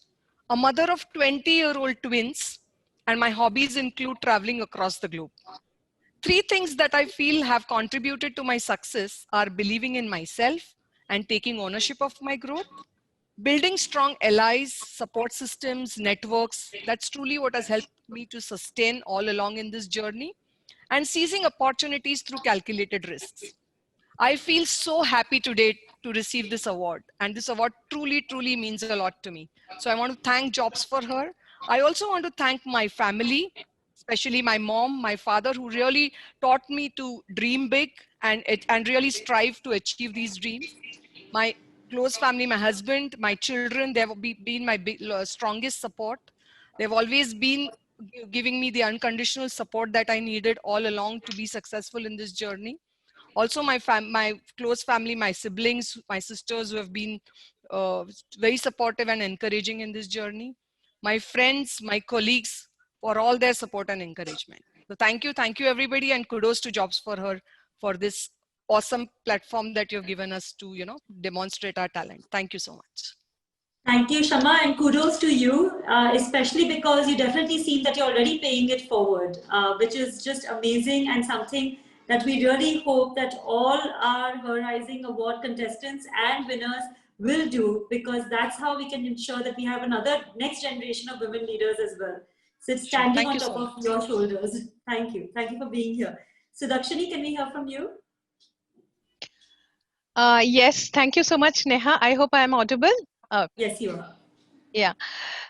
Speaker 18: a mother of 20-year-old twins, and my hobbies include traveling across the globe. 3 things that I feel have contributed to my success are believing in myself and taking ownership of my growth, building strong allies, support systems, networks. That's truly what has helped me to sustain all along in this journey, and seizing opportunities through calculated risks. I feel so happy today to receive this award, and this award truly, truly means a lot to me. So I want to thank Jobs for Her. I also want to thank my family, especially my mom, my father, who really taught me to dream big and really strive to achieve these dreams. My close family, my husband, my children, they've been my strongest support. They've always been giving me the unconditional support that I needed all along to be successful in this journey. Also, my close family, my siblings, my sisters who have been very supportive and encouraging in this journey. My friends, my colleagues, for all their support and encouragement. So thank you everybody, and kudos to Jobs for Her for this awesome platform that you've given us to, demonstrate our talent. Thank you so much.
Speaker 2: Thank you, Kshama, and kudos to you, especially because you definitely seem that you're already paying it forward, which is just amazing and something that we really hope that all our Her Rising Award contestants and winners will do, because that's how we can ensure that we have another next generation of women leaders as well. So it's standing on top of your shoulders. Thank you. Thank you for being here. Sudakshini, can we hear from you?
Speaker 19: Yes, thank you so much, Neha. I hope I am audible.
Speaker 2: Yes, you are.
Speaker 19: Yeah.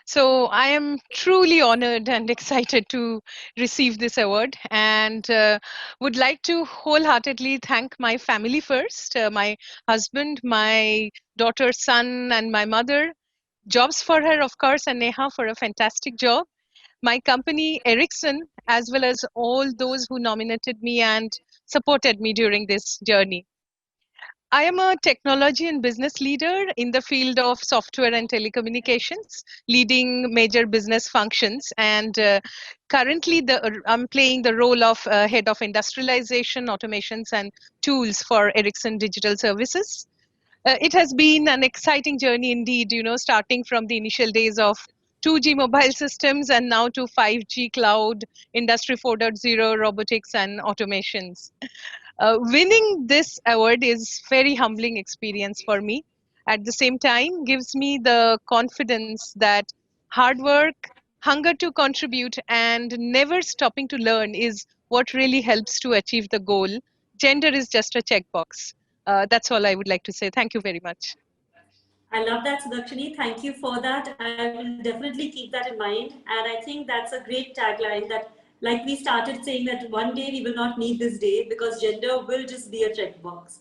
Speaker 19: So I am truly honored and excited to receive this award, and would like to wholeheartedly thank my family first, my husband, my daughter, son, and my mother. Jobs for Her, of course, and Neha for a fantastic job. My company, Ericsson, as well as all those who nominated me and supported me during this journey. I am a technology and business leader in the field of software and telecommunications, leading major business functions. And currently, I'm playing the role of head of industrialization, automations, and tools for Ericsson Digital Services. It has been an exciting journey indeed, starting from the initial days of 2G mobile systems and now to 5G cloud, Industry 4.0, robotics and automations. Winning this award is very humbling experience for me. At the same time, gives me the confidence that hard work, hunger to contribute, and never stopping to learn is what really helps to achieve the goal. Gender is just a checkbox. That's all I would like to say. Thank you very much.
Speaker 2: I love that, Sudakshini. Thank you for that. I will definitely keep that in mind. And I think that's a great tagline that, like we started saying, that one day we will not need this day because gender will just be a checkbox.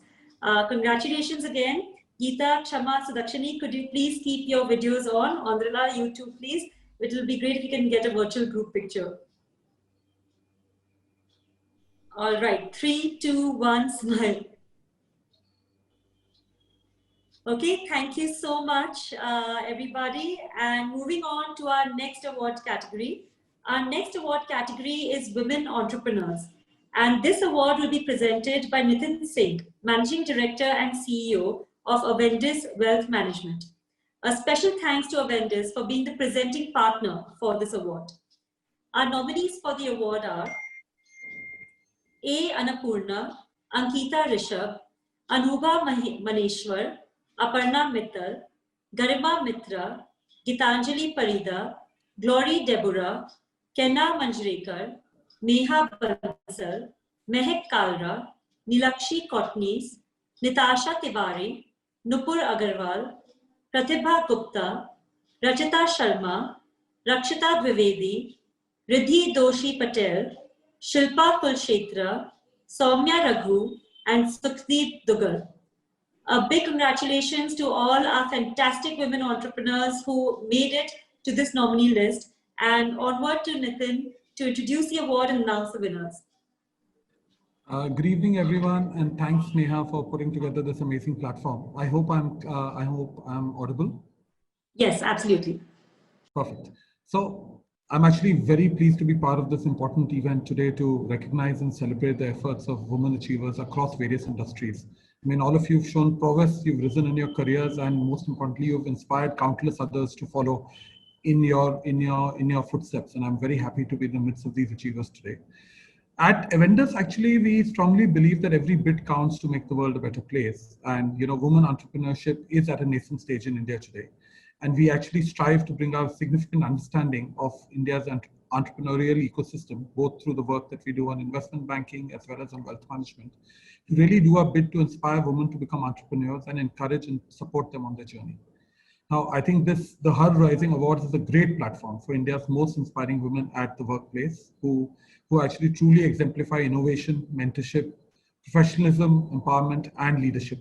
Speaker 2: Congratulations again. Geeta, Kshama, Sudakshini, could you please keep your videos on? Andrila, you too, please. It will be great if you can get a virtual group picture. All right, 3, 2, 1, smile. Okay, thank you so much, everybody. And moving on to our next award category. Our next award category is Women Entrepreneurs. And this award will be presented by Nitin Singh, Managing Director and CEO of Avendus Wealth Management. A special thanks to Avendus for being the presenting partner for this award. Our nominees for the award are A. Annapurna, Ankita Rishabh, Anubha Maneshwar, Aparna Mittal, Garima Mitra, Gitanjali Parida, Glory Deborah, Kenna Manjrekar, Neha Bansal, Mehak Kalra, Nilakshi Kotnis, Nitasha Tiwari, Nupur Agarwal, Pratibha Gupta, Rachita Sharma, Rakshita Dwivedi, Riddhi Doshi Patel, Shilpa Kulshetra, Soumya Raghu, and Sukhdeep Dugal. A big congratulations to all our fantastic women entrepreneurs who made it to this nominee list. And onward to Nitin to introduce the award and announce the winners.
Speaker 20: Good evening, everyone, and thanks, Neha, for putting together this amazing platform. I hope I'm audible.
Speaker 2: Yes, absolutely.
Speaker 20: Perfect. So I'm actually very pleased to be part of this important event today to recognize and celebrate the efforts of women achievers across various industries. I mean, all of you have shown prowess, you've risen in your careers, and most importantly, you've inspired countless others to follow in your footsteps. And I'm very happy to be in the midst of these achievers today. At Avendus, actually, we strongly believe that every bit counts to make the world a better place. And, women entrepreneurship is at a nascent stage in India today. And we actually strive to bring out significant understanding of India's entrepreneurial ecosystem, both through the work that we do on investment banking as well as on wealth management, to really do our bit to inspire women to become entrepreneurs and encourage and support them on their journey. Now, I think the HER Rising Awards is a great platform for India's most inspiring women at the workplace who actually truly exemplify innovation, mentorship, professionalism, empowerment, and leadership.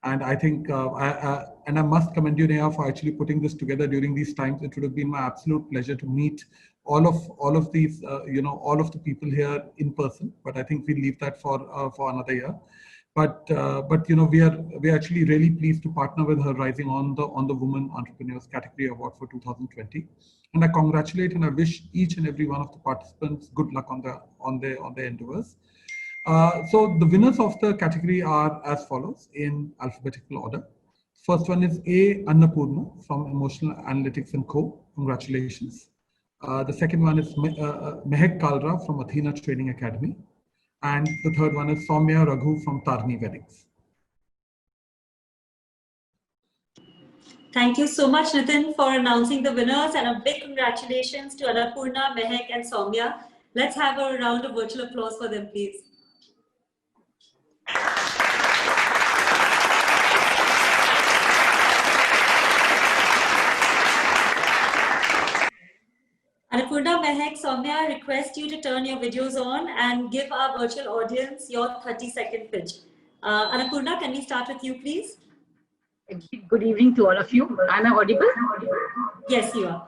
Speaker 20: And I think, I must commend you, Neha, for actually putting this together during these times. It would have been my absolute pleasure to meet all of these, all of the people here in person. But I think we'll leave that for another year. But we are actually really pleased to partner with HER Rising on the Women Entrepreneurs Category Award for 2020. And I congratulate and I wish each and every one of the participants good luck on their endeavors. So the winners of the category are as follows in alphabetical order. First one is A. Annapurna from Emotional Analytics & Co. Congratulations. The second one is Mehak Kalra from Athena Training Academy. And the third one is Soumya Raghu from Tarni Weddings.
Speaker 2: Thank you so much, Nitin, for announcing the winners, and a big congratulations to Annapurna, Mehak, and Soumya. Let's have a round of virtual applause for them, please. Annapurna, Mehak, Soumya, I request you to turn your videos on and give our virtual audience your 30-second pitch. Annapurna, can we start with you, please?
Speaker 21: Good evening to all of you. Am I audible?
Speaker 2: Yes, you are.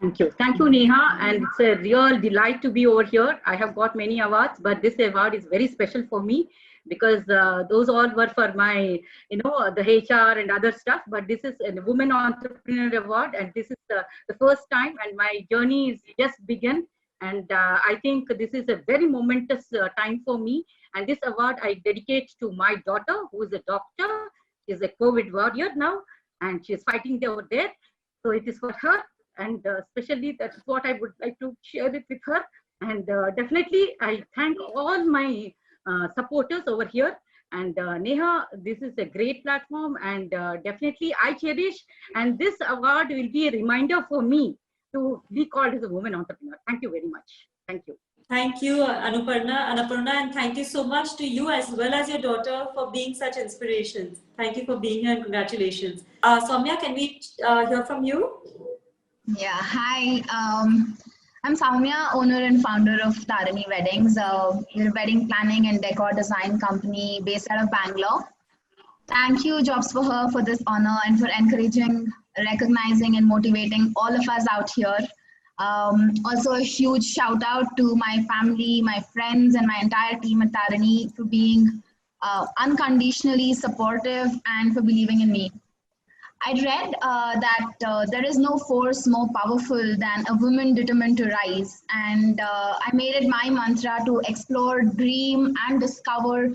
Speaker 21: Thank you. Thank you, Neha. And it's a real delight to be over here. I have got many awards, but this award is very special for me because those all were for my, the HR and other stuff. But this is a Women Entrepreneur Award, and this is the first time, and my journey is just begun. And I think this is a very momentous time for me. And this award I dedicate to my daughter, who is a doctor. She's a COVID warrior now, and she's fighting over there. So it is for her. And especially that's what I would like to share it with her. And definitely I thank all my supporters over here. And Neha, this is a great platform, and definitely I cherish, and this award will be a reminder for me to be called as a woman entrepreneur. Thank you very much. Thank you.
Speaker 2: Thank you, Annapurna, and thank you so much to you as well as your daughter for being such inspirations. Thank you for being here and congratulations. Soumya, can we hear from you?
Speaker 1: Yeah, hi. I'm Soumya, owner and founder of Tarani Weddings. We're a wedding planning and decor design company based out of Bangalore. Thank you, Jobs for Her, for this honor and for encouraging, recognizing, and motivating all of us out here. Also, a huge shout out to my family, my friends, and my entire team at Tarani for being unconditionally supportive and for believing in me. I read that there is no force more powerful than a woman determined to rise. And I made it my mantra to explore, dream, and discover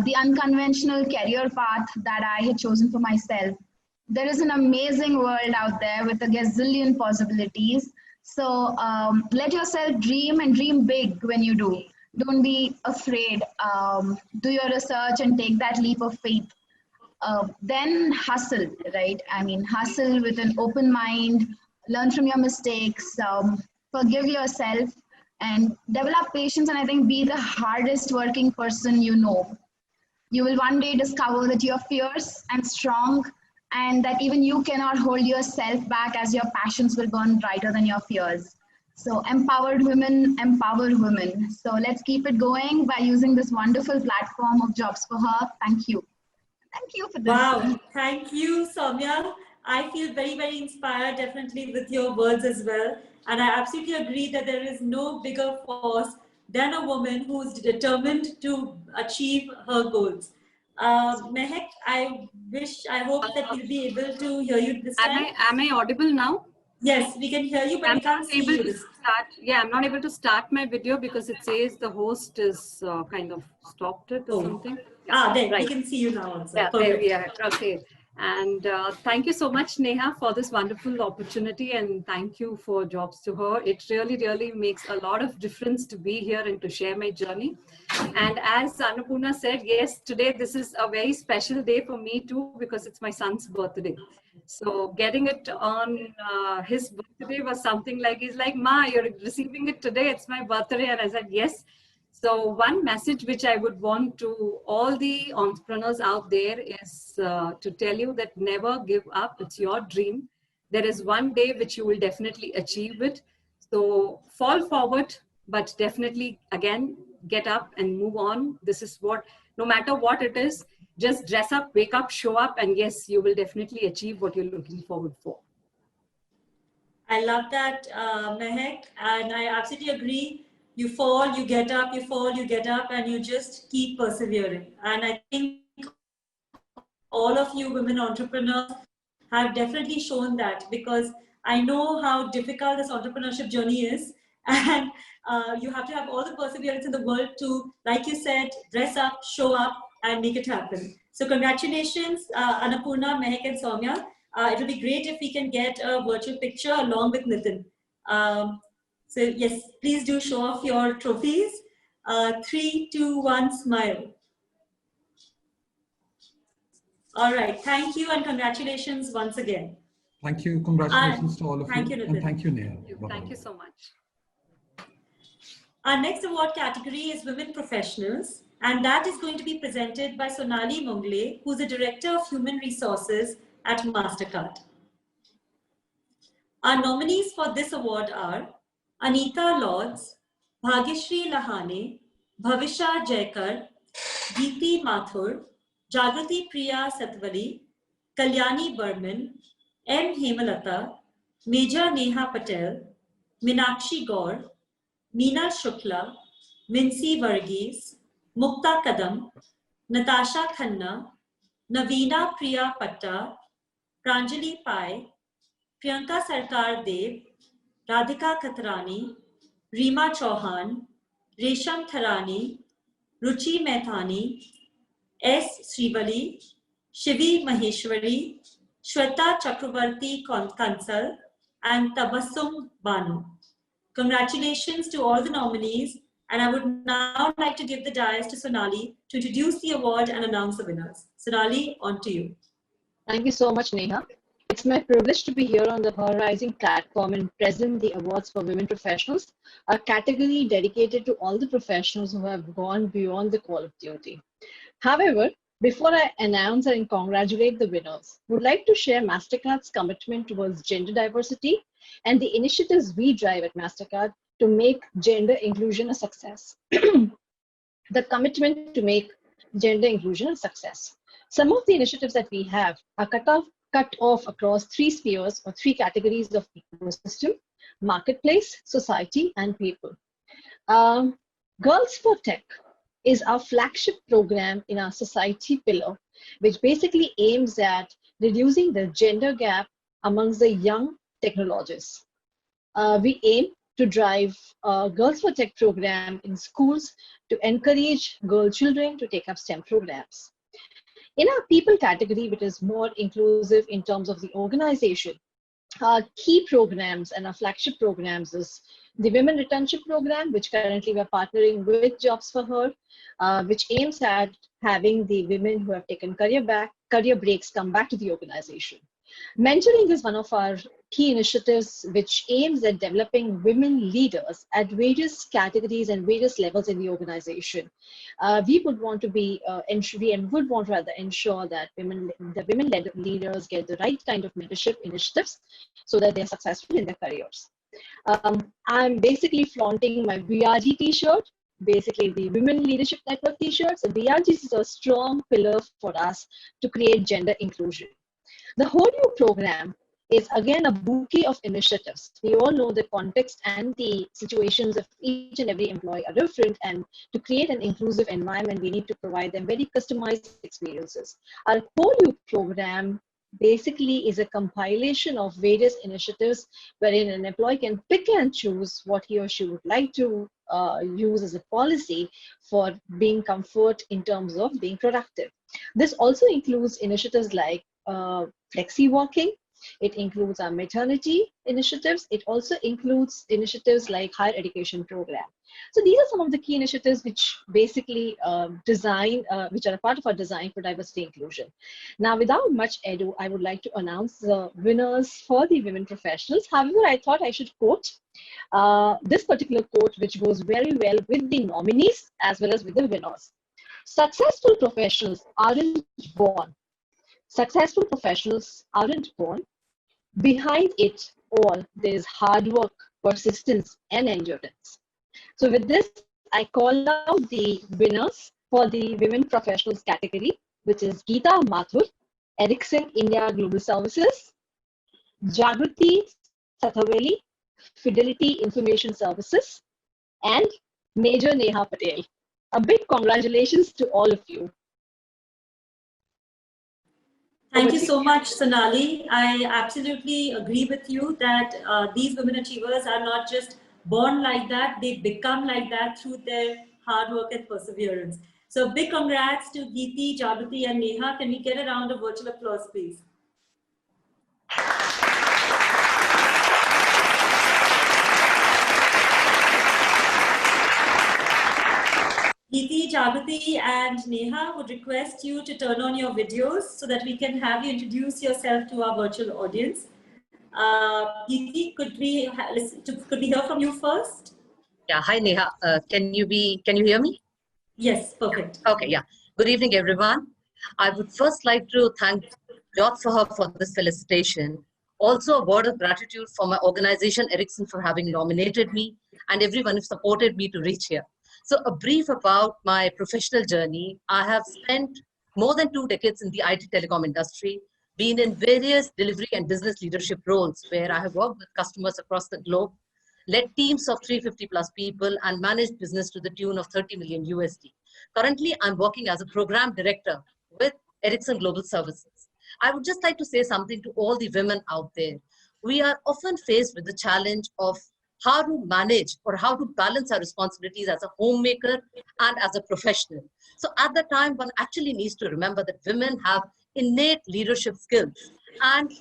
Speaker 1: the unconventional career path that I had chosen for myself. There is an amazing world out there with a gazillion possibilities. So let yourself dream and dream big when you do. Don't be afraid. Do your research and take that leap of faith. Then hustle, right? I mean, hustle with an open mind, learn from your mistakes, forgive yourself, and develop patience, and I think be the hardest working person you know. You will one day discover that you're fierce and strong, and that even you cannot hold yourself back, as your passions will burn brighter than your fears. So empowered women empower women. So let's keep it going by using this wonderful platform of Jobs for Her. Thank you. Thank you for this.
Speaker 2: Wow, thank you, Soumya. I feel very, very inspired, definitely, with your words as well. And I absolutely agree that there is no bigger force than a woman who is determined to achieve her goals. Mehak, I hope that we'll be able to hear you this time.
Speaker 22: Am I audible now?
Speaker 2: Yes, we can hear you, but we can't see you.
Speaker 22: I'm not able to start my video because it says the host is kind of stopped it or something.
Speaker 2: There, we can see you now also.
Speaker 22: Yeah,
Speaker 2: Perfect.
Speaker 22: there we are. Okay. And thank you so much, Neha, for this wonderful opportunity, and thank you for Jobs to Her. It really, really makes a lot of difference to be here and to share my journey. And as Annapurna said, yes, today this is a very special day for me too, because it's my son's birthday. So getting it on his birthday was something like, he's like, Ma, you're receiving it today, it's my birthday. And I said, yes. So one message which I would want to all the entrepreneurs out there is to tell you that never give up. It's your dream. There is one day which you will definitely achieve it. So fall forward, but definitely again, get up and move on. This is what, no matter what it is, just dress up, wake up, show up, and yes, you will definitely achieve what you're looking forward for.
Speaker 2: I love that, Mehak, and I absolutely agree. You fall, you get up, you fall, you get up, and you just keep persevering. And I think all of you women entrepreneurs have definitely shown that, because I know how difficult this entrepreneurship journey is. And you have to have all the perseverance in the world to, like you said, dress up, show up, and make it happen. So congratulations, Annapurna, Mehak, and Soumya. It will be great if we can get a virtual picture along with Nitin. So yes, please do show off your trophies. 3, 2, 1, smile. All right, thank you and congratulations once again.
Speaker 20: Thank you, congratulations to all of
Speaker 2: thank
Speaker 20: you.
Speaker 2: You,
Speaker 20: and thank you, Neha.
Speaker 22: Thank you so much.
Speaker 2: Our next award category is Women Professionals, and that is going to be presented by Sonali Mungle, who's the Director of Human Resources at MasterCard. Our nominees for this award are Anita Lords, Bhagyashree Lahane, Bhavisha Jaikar, Geeti Mathur, Jagrati Priya Satvali, Kalyani Burman, M. Hemalata, Major Neha Patel, Minakshi Gaur, Meena Shukla, Mincy Varghese, Mukta Kadam, Natasha Khanna, Navina Priya Patta, Pranjali Pai, Priyanka Sarkar Dev, Radhika Khatrani, Reema Chauhan, Resham Tharani, Ruchi Mehthani, S. Srivali, Shivi Maheshwari, Shweta Chakravarti Kansal, and Tabassum Banu. Congratulations to all the nominees, and I would now like to give the dais to Sonali to introduce the award and announce the winners. Sonali, on to you.
Speaker 3: Thank you so much, Neha. It's my privilege to be here on the Her Rising platform and present the awards for women professionals, a category dedicated to all the professionals who have gone beyond the call of duty. However, before I announce and congratulate the winners, I would like to share MasterCard's commitment towards gender diversity and the initiatives we drive at MasterCard to make gender inclusion a success. The commitment to make gender inclusion a success. Some of the initiatives that we have are cut off across 3 spheres or 3 categories of ecosystem: marketplace, society, and people. Girls for Tech is our flagship program in our society pillar, which basically aims at reducing the gender gap amongst the young technologists. We aim to drive a Girls for Tech program in schools to encourage girl children to take up STEM programs. In our people category, which is more inclusive in terms of the organization, our key programs and our flagship programs is the Women Returnship Program, which currently we're partnering with Jobs for Her, which aims at having the women who have taken career breaks come back to the organization. Mentoring is one of our key initiatives which aims at developing women leaders at various categories and various levels in the organization. We would want to be, we would want rather ensure that the women-led leaders get the right kind of mentorship initiatives so that they're successful in their careers. I'm basically flaunting my VRG t-shirt, basically the Women Leadership Network t-shirts. And VRG is a strong pillar for us to create gender inclusion. The whole new program is again a bouquet of initiatives. We all know the context and the situations of each and every employee are different, and to create an inclusive environment, we need to provide them very customized experiences. Our whole new program basically is a compilation of various initiatives wherein an employee can pick and choose what he or she would like to use as a policy for being comfort in terms of being productive. This also includes initiatives like flexi working. It includes our maternity initiatives. It also includes initiatives like higher education program. So these are some of the key initiatives which basically which are a part of our design for diversity inclusion. Now, without much ado, I would like to announce the winners for the women professionals. However, I thought I should quote this particular quote, which goes very well with the nominees as well as with the winners. Successful professionals aren't born. Successful professionals aren't born. Behind it all, there is hard work, persistence, and endurance. So with this, I call out the winners for the Women Professionals category, which is Geeta Mathur, Ericsson India Global Services, Jagruti Sathaveli, Fidelity Information Services, and Major Neha Patel. A big congratulations to all of you.
Speaker 2: Thank you so much, Sonali. I absolutely agree with you that these women achievers are not just born like that, they become like that through their hard work and perseverance. So big congrats to Geeti, Jagruti, and Neha. Can we get a round of virtual applause, please? Geeti, Jagruti, and Neha would request you to turn on your videos so that we can have you introduce yourself to our virtual audience. Geeti, could we hear from you first?
Speaker 4: Yeah, hi Neha. Can you hear me?
Speaker 2: Yes, perfect.
Speaker 4: Okay, yeah. Good evening, everyone. I would first like to thank Jobs for Her for this felicitation. Also, a word of gratitude for my organization, Ericsson, for having nominated me, and everyone who supported me to reach here. So a brief about my professional journey. I have spent more than 2 decades in the IT telecom industry, been in various delivery and business leadership roles where I have worked with customers across the globe, led teams of 350 plus people, and managed business to the tune of 30 million USD. Currently, I'm working as a program director with Ericsson Global Services. I would just like to say something to all the women out there. We are often faced with the challenge of how to manage or how to balance our responsibilities as a homemaker and as a professional. So at the time, one actually needs to remember that women have innate leadership skills and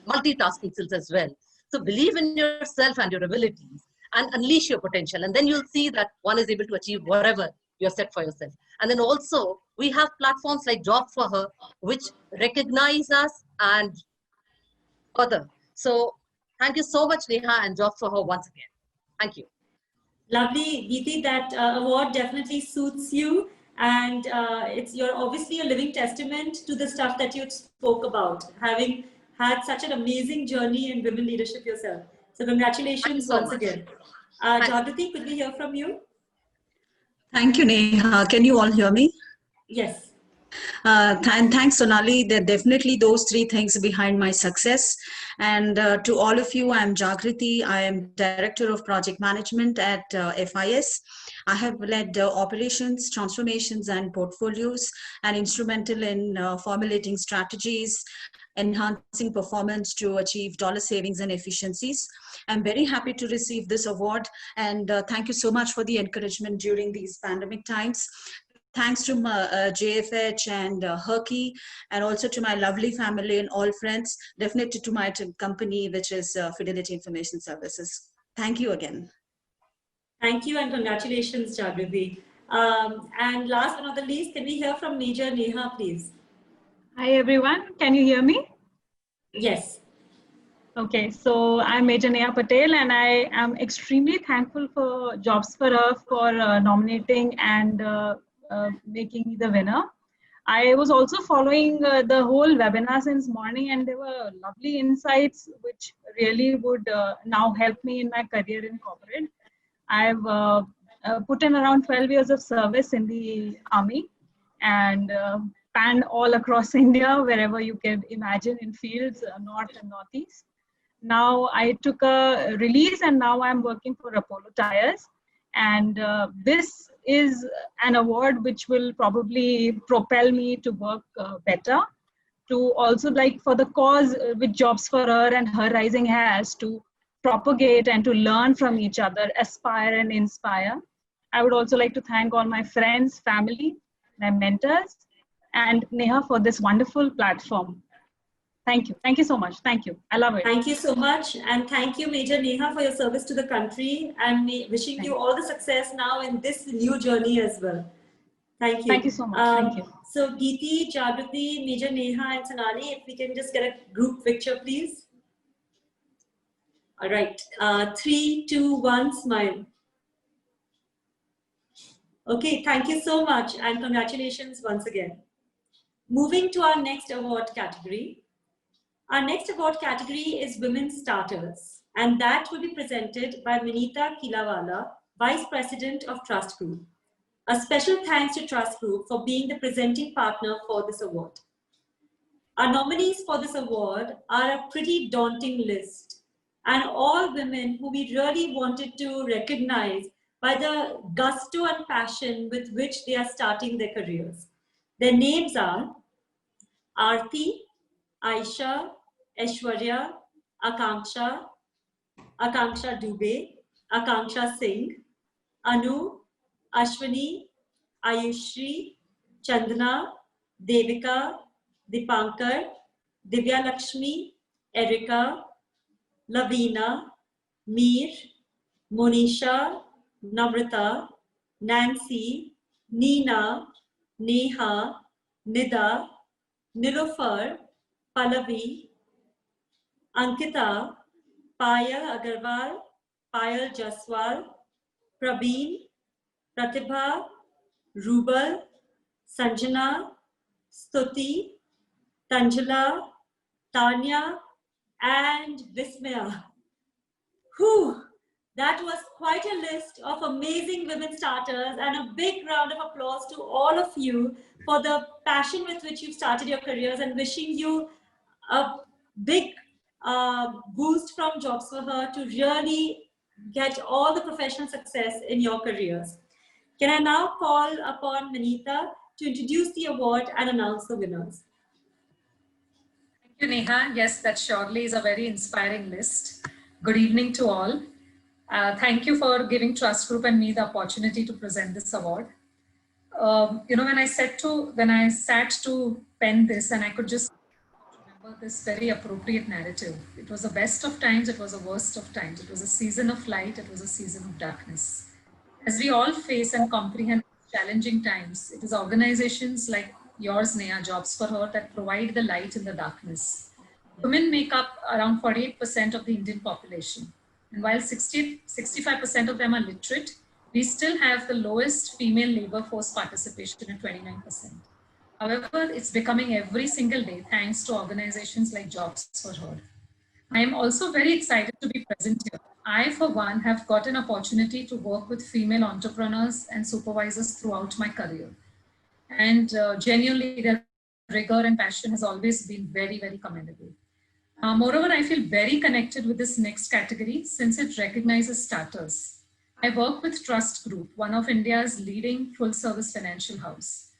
Speaker 4: multitasking skills as well. So believe in yourself and your abilities and unleash your potential. And then you'll see that one is able to achieve whatever you're set for yourself. And then also we have platforms like Job for Her, which recognize us and further. So thank you so much, Neha, and Job for Her once again. Thank you.
Speaker 2: Lovely, Geeti, that award definitely suits you. And you're obviously a living testament to the stuff that you spoke about, having had such an amazing journey in women leadership yourself. So congratulations once again. Jagriti, could we hear from you?
Speaker 5: Thank you, Neha. Can you all hear me?
Speaker 2: Yes.
Speaker 5: And thanks, Sonali. There are definitely those three things behind my success. And to all of you, I'm Jagriti. I am Director of Project Management at FIS. I have led operations, transformations, and portfolios, and instrumental in formulating strategies, enhancing performance to achieve dollar savings and efficiencies. I'm very happy to receive this award, and thank you so much for the encouragement during these pandemic times. Thanks to JFH and Herky, and also to my lovely family and all friends, definitely to my company, which is Fidelity Information Services. Thank you again.
Speaker 2: Thank you and congratulations, Jagriti. And last but not the least, can we hear from Major Neha, please?
Speaker 15: Hi, everyone. Can you hear me?
Speaker 2: Yes.
Speaker 15: Okay, so I'm Major Neha Patel, and I am extremely thankful for Jobs for Her for nominating and making me the winner. I was also following the whole webinar since morning, and there were lovely insights which really would now help me in my career in corporate. I've put in around 12 years of service in the army and panned all across India, wherever you can imagine, in fields, north and northeast. Now I took a release and now I'm working for Apollo Tyres. And this is an award which will probably propel me to work better, to also, like, for the cause which Jobs for Her and Her Rising has, to propagate and to learn from each other, aspire and inspire. I would also like to thank all my friends, family, my mentors, and Neha for this wonderful platform. Thank you. Thank you so much. Thank you. I love it.
Speaker 2: Thank you so much. And thank you, Major Neha, for your service to the country, and wishing you all the success now in this new journey as well. Thank you.
Speaker 15: Thank you so much. Thank you.
Speaker 2: So Geeti, Jagriti, Major Neha, and Sonali, if we can just get a group picture, please. All right. 3, 2, 1, smile. Okay, thank you so much, and congratulations once again. Moving to our next award category. Our next award category is Women Starters, and that will be presented by Minita Kilawala, Vice President of Trust Group. A special thanks to Trust Group for being the presenting partner for this award. Our nominees for this award are a pretty daunting list, and all women who we really wanted to recognize by the gusto and passion with which they are starting their careers. Their names are Aarti, Aisha, Aishwarya, Akanksha Dubey, Akanksha Singh, Anu, Ashwini, Ayushri, Chandana, Devika, Dipankar, Divya Lakshmi, Erika, Lavina, Mir, Monisha, Namrata, Nancy, Neena, Neha, Nida, Nilofar, Pallavi, Ankita, Payal Agarwal, Payal Jaswal, Prabeen, Pratibha, Rubal, Sanjana, Stuti, Tanjala, Tanya, and Vismaya. Whew! That was quite a list of amazing women starters, and a big round of applause to all of you for the passion with which you've started your careers, and wishing you a big boost from Jobs for Her to really get all the professional success in your careers. Can I now call upon Minita to introduce the award and announce the winners?
Speaker 7: Thank you, Neha. Yes, that surely is a very inspiring list. Good evening to all. Thank you for giving Trust Group and me the opportunity to present this award. You know, when I sat to pen this, and I could just About this very appropriate narrative. It was the best of times, it was the worst of times. It was a season of light, it was a season of darkness. As we all face and comprehend challenging times, it is organizations like yours, Neha, Jobs for Her, that provide the light in the darkness. Women make up around 48% of the Indian population. And while 65% of them are literate, we still have the lowest female labor force participation at 29%. However, it's becoming every single day thanks to organizations like Jobs for Her. I am also very excited to be present here. I, for one, have got an opportunity to work with female entrepreneurs and supervisors throughout my career. And genuinely, their rigor and passion has always been very, very commendable. Moreover, I feel very connected with this next category since it recognizes starters. I work with Trust Group, one of India's leading full-service financial house.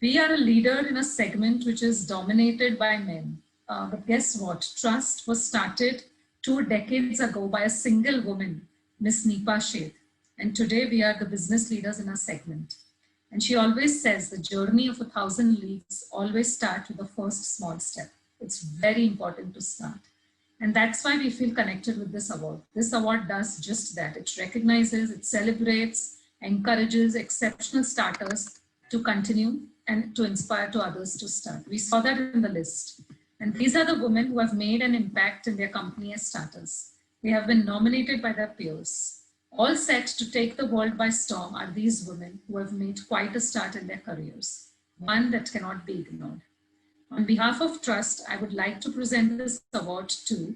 Speaker 7: We are a leader in a segment which is dominated by men. But guess what? Trust was started 2 decades ago by a single woman, Miss Nipa Sheth. And today we are the business leaders in our segment. And she always says the journey of 1,000 leagues always starts with the first small step. It's very important to start. And that's why we feel connected with this award. This award does just that. It recognizes, it celebrates, encourages exceptional starters to continue and to inspire to others to start. We saw that in the list. And these are the women who have made an impact in their company as starters. They have been nominated by their peers. All set to take the world by storm are these women who have made quite a start in their careers, one that cannot be ignored. On behalf of Trust, I would like to present this award to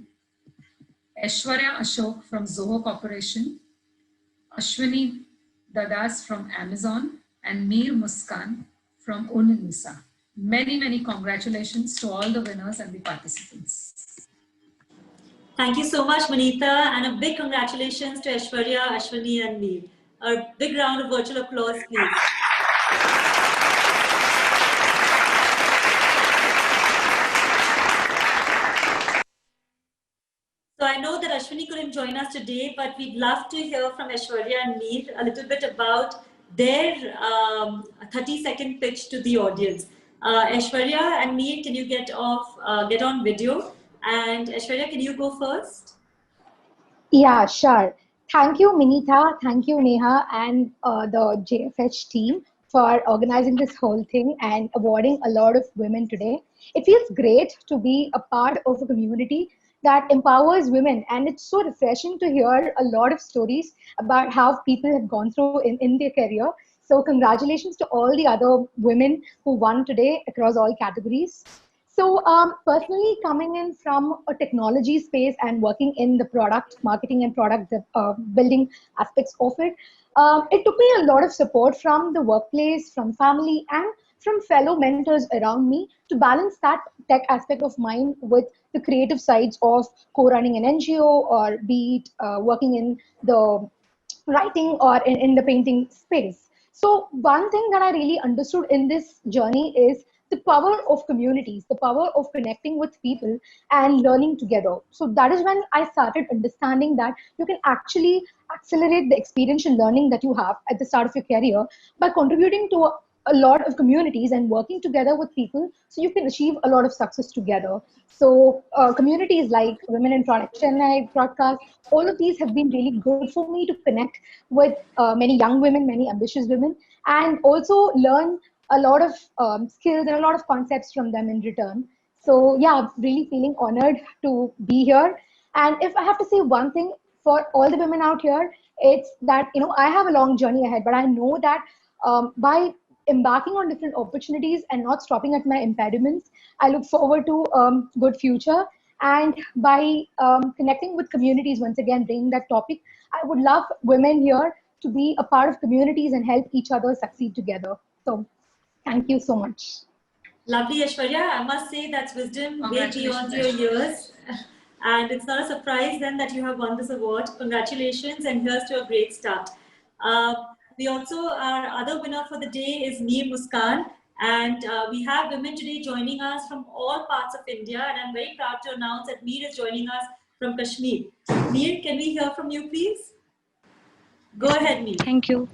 Speaker 7: Aishwarya Ashok from Zoho Corporation, Ashwini Dadas from Amazon, and Mir Muskan from Unisa. Many, many congratulations to all the winners and the participants.
Speaker 2: Thank you so much, Manita, and a big congratulations to Aishwarya, Ashwini, and Mir. A big round of virtual applause, please. So I know that Ashwini couldn't join us today, but we'd love to hear from Aishwarya and Mir a little bit about their 30-second pitch to the audience. Aishwarya and Mir, can you get on video? And Aishwarya, can you go first?
Speaker 6: Yeah, sure. Thank you, Minita. Thank you, Neha, and the JFH team for organizing this whole thing and awarding a lot of women today. It feels great to be a part of a community that empowers women, and it's so refreshing to hear a lot of stories about how people have gone through in their career. So congratulations to all the other women who won today across all categories. So personally, coming in from a technology space and working in the product marketing and product building aspects of it, it took me a lot of support from the workplace, from family, and from fellow mentors around me to balance that tech aspect of mine with the creative sides of co-running an NGO, or be it working in the writing or in the painting space. So one thing that I really understood in this journey is the power of communities, the power of connecting with people and learning together. So that is when I started understanding that you can actually accelerate the experiential learning that you have at the start of your career by contributing to a lot of communities and working together with people so you can achieve a lot of success together. So communities like Women in Product Chennai, Broadcast, all of these have been really good for me to connect with many young women, many ambitious women, and also learn a lot of skills and a lot of concepts from them in return. So yeah, really feeling honored to be here. And if I have to say one thing for all the women out here, it's that, you know, I have a long journey ahead, but I know that by embarking on different opportunities and not stopping at my impediments, I look forward to good future. And by connecting with communities, once again, bringing that topic, I would love women here to be a part of communities and help each other succeed together. So thank you so much.
Speaker 2: Lovely, Aishwarya. I must say that's wisdom way beyond your years. And it's not a surprise then that you have won this award. Congratulations, and here's to a great start. We also, our other winner for the day is Mir Muskan. And we have women today joining us from all parts of India. And I'm very proud to announce that Mir is joining us from Kashmir. Mir, can we hear from you, please? Go ahead, Mir.
Speaker 8: Thank you.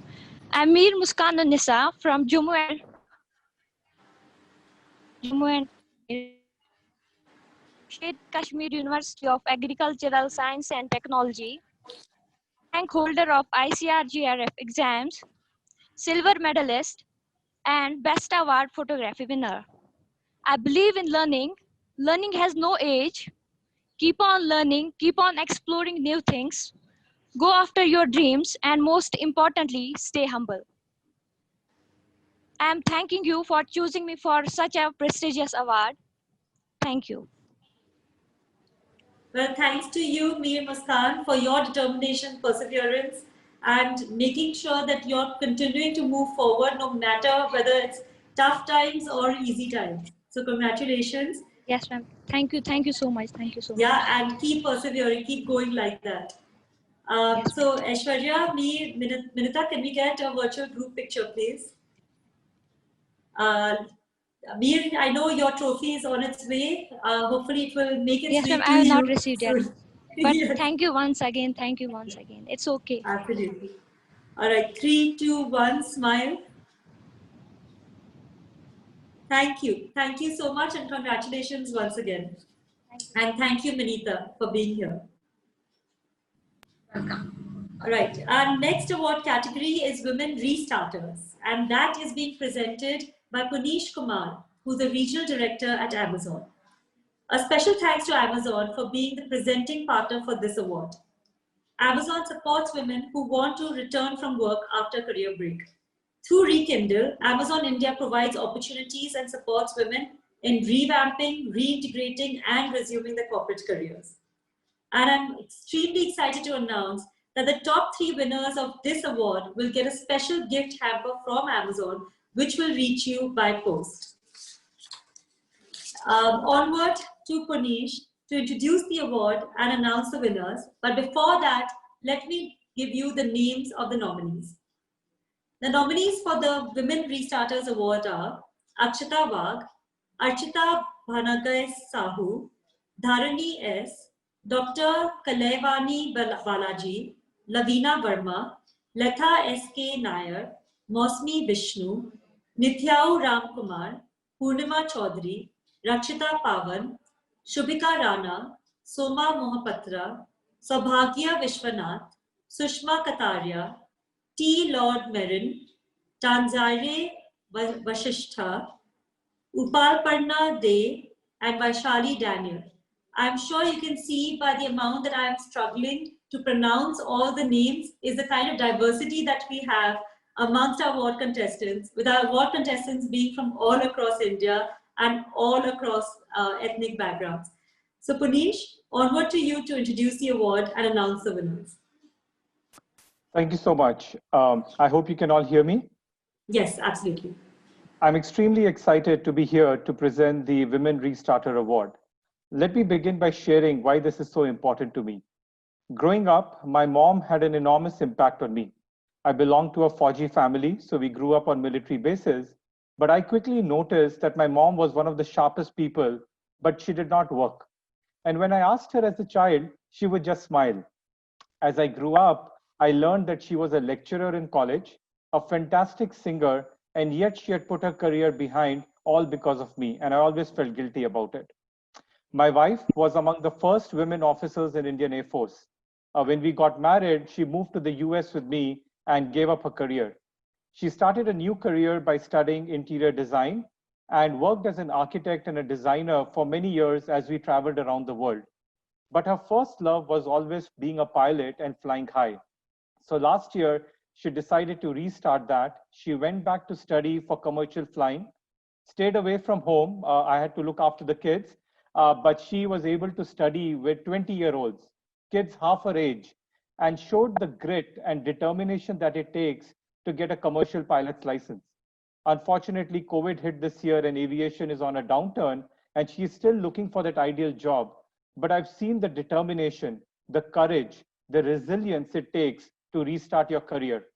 Speaker 8: I'm Mir Muskan Nisa from Jammu and State Kashmir University of Agricultural Science and Technology, rank holder of ICRGRF exams, silver medalist, and Best Award Photography winner. I believe in learning. Learning has no age. Keep on learning, keep on exploring new things, go after your dreams, and most importantly, stay humble. I am thanking you for choosing me for such a prestigious award. Thank you.
Speaker 2: Well, thanks to you, Mir Muskan, for your determination, perseverance, and making sure that you're continuing to move forward no matter whether it's tough times or easy times. So congratulations.
Speaker 8: Yes, ma'am. Thank you. Thank you so much. Thank you so much.
Speaker 2: Yeah, and keep persevering, keep going like that. So Aishwarya, Mir, Minita, can we get a virtual group picture, please? Mir, I know your trophy is on its way. Hopefully it will make its
Speaker 8: Yes,
Speaker 2: way
Speaker 8: ma'am.
Speaker 2: to
Speaker 8: I have
Speaker 2: you
Speaker 8: not received yet.
Speaker 2: soon.
Speaker 8: But
Speaker 2: Yes.
Speaker 8: thank you once again. Thank you once again. It's okay.
Speaker 2: Absolutely. All right, 3, 2, 1, smile. Thank you. Thank you so much and congratulations once again. And thank you, Minita, for being here. All right, our next award category is Women Restarters, and that is being presented by Punish Kumar, who's the Regional Director at Amazon. A special thanks to Amazon for being the presenting partner for this award. Amazon supports women who want to return from work after career break. Through Rekindle, Amazon India provides opportunities and supports women in revamping, reintegrating, and resuming their corporate careers. And I'm extremely excited to announce that the top 3 winners of this award will get a special gift hamper from Amazon, which will reach you by post. Onward to Punish to introduce the award and announce the winners. But before that, let me give you the names of the nominees. The nominees for the Women Restarters Award are Akshita Wagh, Archita Bhanagai Sahu, Dharani S., Dr. Kalaivani Balaji, Lavina Verma, Letha S.K. Nair, Mosmi Vishnu, Nithyau Ramkumar, Purnima Chaudhary, Rakshita Pavan, Shubhika Rana, Soma Mohapatra, Saubhagya Vishwanath, Sushma Kataria, T. Lord Merin, Tanzare Vashishtha, Upalparna De, and Vaishali Daniel. I'm sure you can see by the amount that I'm struggling to pronounce all the names is the kind of diversity that we have amongst our award contestants, with our award contestants being from all across India and all across ethnic backgrounds. So Punish, onward to you to introduce the award and announce the winners.
Speaker 9: Thank you so much. I hope you can all hear me.
Speaker 2: Yes, absolutely.
Speaker 9: I'm extremely excited to be here to present the Women Restarter Award. Let me begin by sharing why this is so important to me. Growing up, my mom had an enormous impact on me. I belong to a Fauji family, so we grew up on military bases, but I quickly noticed that my mom was one of the sharpest people, but she did not work. And when I asked her as a child, she would just smile. As I grew up, I learned that she was a lecturer in college, a fantastic singer, and yet she had put her career behind all because of me, and I always felt guilty about it. My wife was among the first women officers in Indian Air Force. When we got married, she moved to the US with me and gave up her career. She started a new career by studying interior design and worked as an architect and a designer for many years as we traveled around the world. But her first love was always being a pilot and flying high. So last year, she decided to restart that. She went back to study for commercial flying, stayed away from home. I had to look after the kids, but she was able to study with 20-year-olds, kids half her age, and showed the grit and determination that it takes to get a commercial pilot's license. Unfortunately, COVID hit this year and aviation is on a downturn, and she's still looking for that ideal job. But I've seen the determination, the courage, the resilience it takes to restart your career.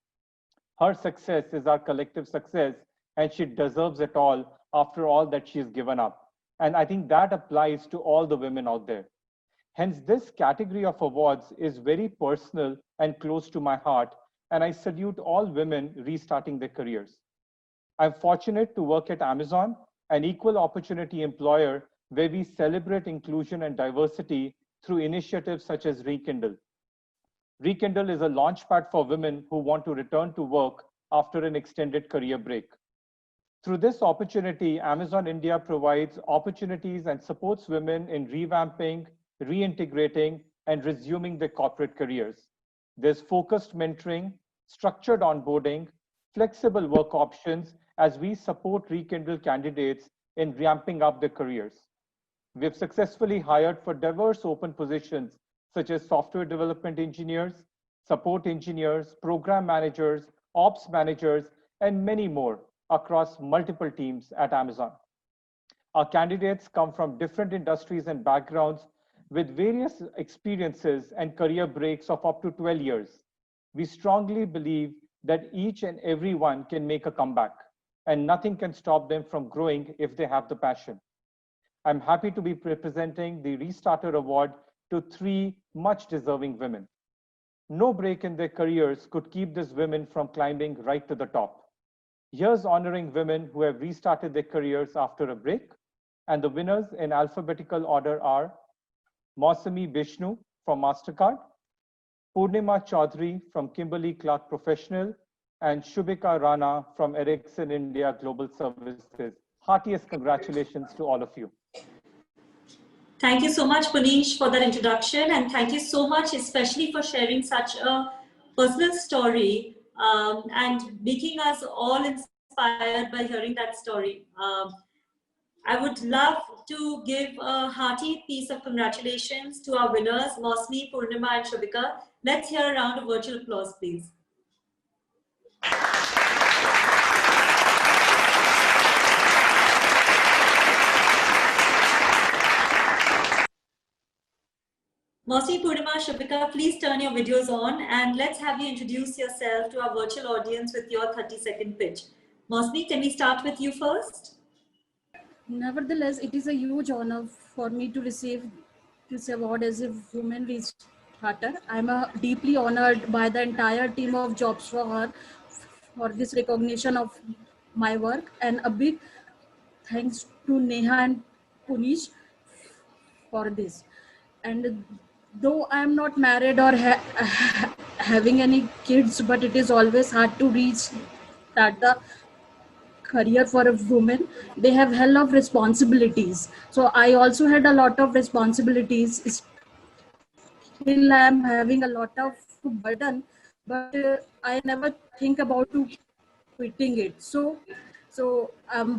Speaker 9: Her success is our collective success, and she deserves it all after all that she's given up. And I think that applies to all the women out there. Hence, this category of awards is very personal and close to my heart, and I salute all women restarting their careers. I'm fortunate to work at Amazon, an equal opportunity employer where we celebrate inclusion and diversity through initiatives such as Rekindle. Rekindle is a launchpad for women who want to return to work after an extended career break. Through this opportunity, Amazon India provides opportunities and supports women in revamping, reintegrating, and resuming their corporate careers. There's focused mentoring, structured onboarding, flexible work options as we support Rekindle candidates in ramping up their careers. We've successfully hired for diverse open positions such as software development engineers, support engineers, program managers, ops managers, and many more across multiple teams at Amazon. Our candidates come from different industries and backgrounds with various experiences and career breaks of up to 12 years. We strongly believe that each and every one can make a comeback, and nothing can stop them from growing if they have the passion. I'm happy to be presenting the Restarter Award to 3 much deserving women. No break in their careers could keep these women from climbing right to the top. Here's honoring women who have restarted their careers after a break. And the winners in alphabetical order are Mausami Bishnu from MasterCard, Purnima Chaudhary from Kimberly Clark Professional, and Shubhika Rana from Ericsson India Global Services. Heartiest congratulations to all of you.
Speaker 2: Thank you so much, Punish, for that introduction. And thank you so much, especially for sharing such a personal story and making us all inspired by hearing that story. I would love to give a hearty piece of congratulations to our winners, Mausami, Purnima, and Shubhika. Let's hear a round of virtual applause, please. Mausami, Purnima, Shubhika, please turn your videos on and let's have you introduce yourself to our virtual audience with your 30-second pitch. Mausami, can we start with you first?
Speaker 10: Nevertheless, it is a huge honor for me to receive this award as a woman restarter. I'm deeply honored by the entire team of Jobs for Her for this recognition of my work, and a big thanks to Neha and Punish for this. And though I am not married or having any kids, but it is always hard to reach that the career for a woman. They have hell of responsibilities. So I also had a lot of responsibilities. Still I am having a lot of burden, but I never think about to quitting it. So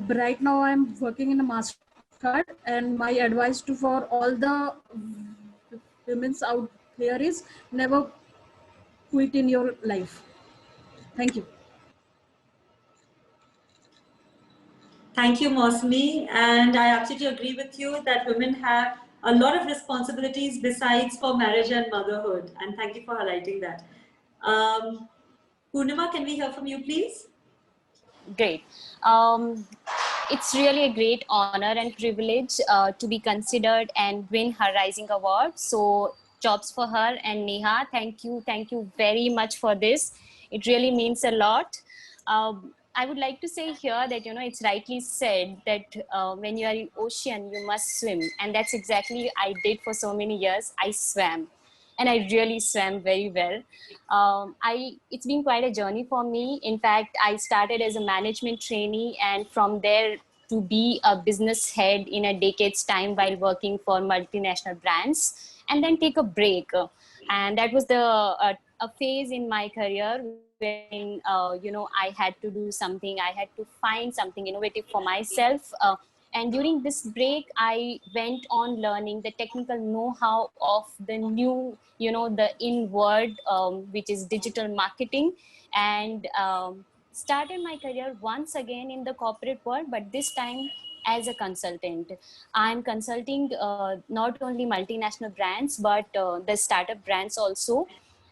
Speaker 10: right now I'm working in a MasterCard, and my advice to for all the women's out there is never quit in your life. Thank you.
Speaker 2: Thank you, Mausami. And I absolutely agree with you that women have a lot of responsibilities besides for marriage and motherhood. And thank you for highlighting that. Purnima, can we hear from you, please?
Speaker 11: Great. It's really a great honor and privilege to be considered and win her Rising Award. So Jobs for Her and Neha, thank you very much for this. It really means a lot. I would like to say here that, it's rightly said that when you are in ocean, you must swim. And that's exactly I did for so many years. I swam. And I really swam very well. It's been quite a journey for me. In fact, I started as a management trainee, and from there to be a business head in a decade's time while working for multinational brands, and then take a break. And that was a phase in my career when, I had to do something. I had to find something innovative for myself. And during this break, I went on learning the technical know-how of the new, the in-word, which is digital marketing, and started my career once again in the corporate world, but this time as a consultant. I'm consulting not only multinational brands, but the startup brands also.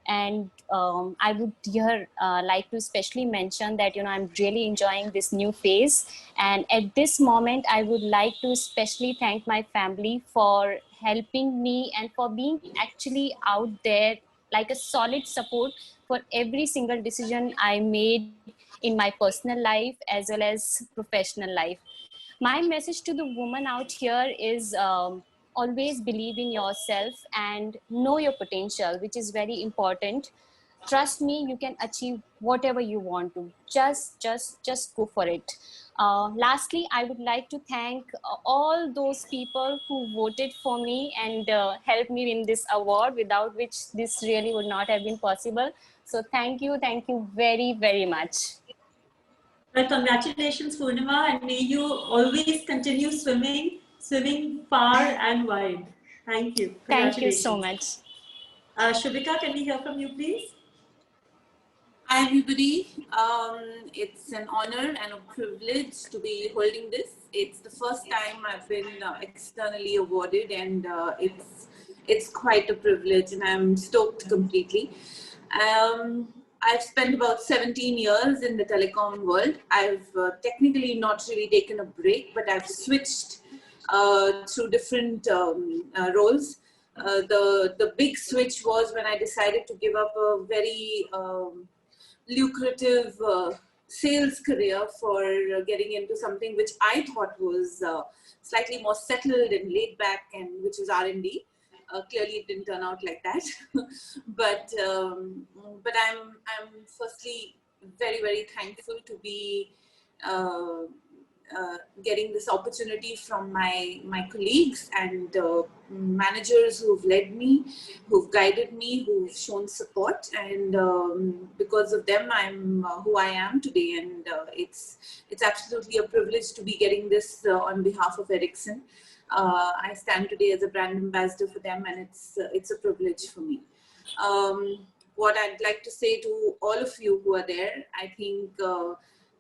Speaker 11: And I would here like to especially mention that, I'm really enjoying this new phase. And at this moment, I would like to especially thank my family for helping me and for being actually out there like a solid support for every single decision I made in my personal life as well as professional life. My message to the woman out here is always believe in yourself and know your potential, which is very important. Trust me, you can achieve whatever you want to. Just go for it. Lastly, I would like to thank all those people who voted for me and helped me win this award, without which this really would not have been possible. So thank you very, very much.
Speaker 2: Well, congratulations, Purnima, and may you always continue swimming far and wide. Thank you.
Speaker 11: Thank you so much.
Speaker 2: Shubhika, can we hear from you, please?
Speaker 12: Hi, everybody. It's an honor and a privilege to be holding this. It's the first time I've been externally awarded, and it's quite a privilege, and I'm stoked completely. I've spent about 17 years in the telecom world. I've technically not really taken a break, but I've switched through different roles. The big switch was when I decided to give up a very lucrative sales career for getting into something which I thought was slightly more settled and laid back, and which is R&D. Clearly, it didn't turn out like that. but I'm firstly very, very thankful to be getting this opportunity from my colleagues and managers who've led me, who've guided me, who've shown support, and because of them, I'm who I am today. And it's absolutely a privilege to be getting this on behalf of Ericsson. I stand today as a brand ambassador for them, and it's a privilege for me. What I'd like to say to all of you who are there, I think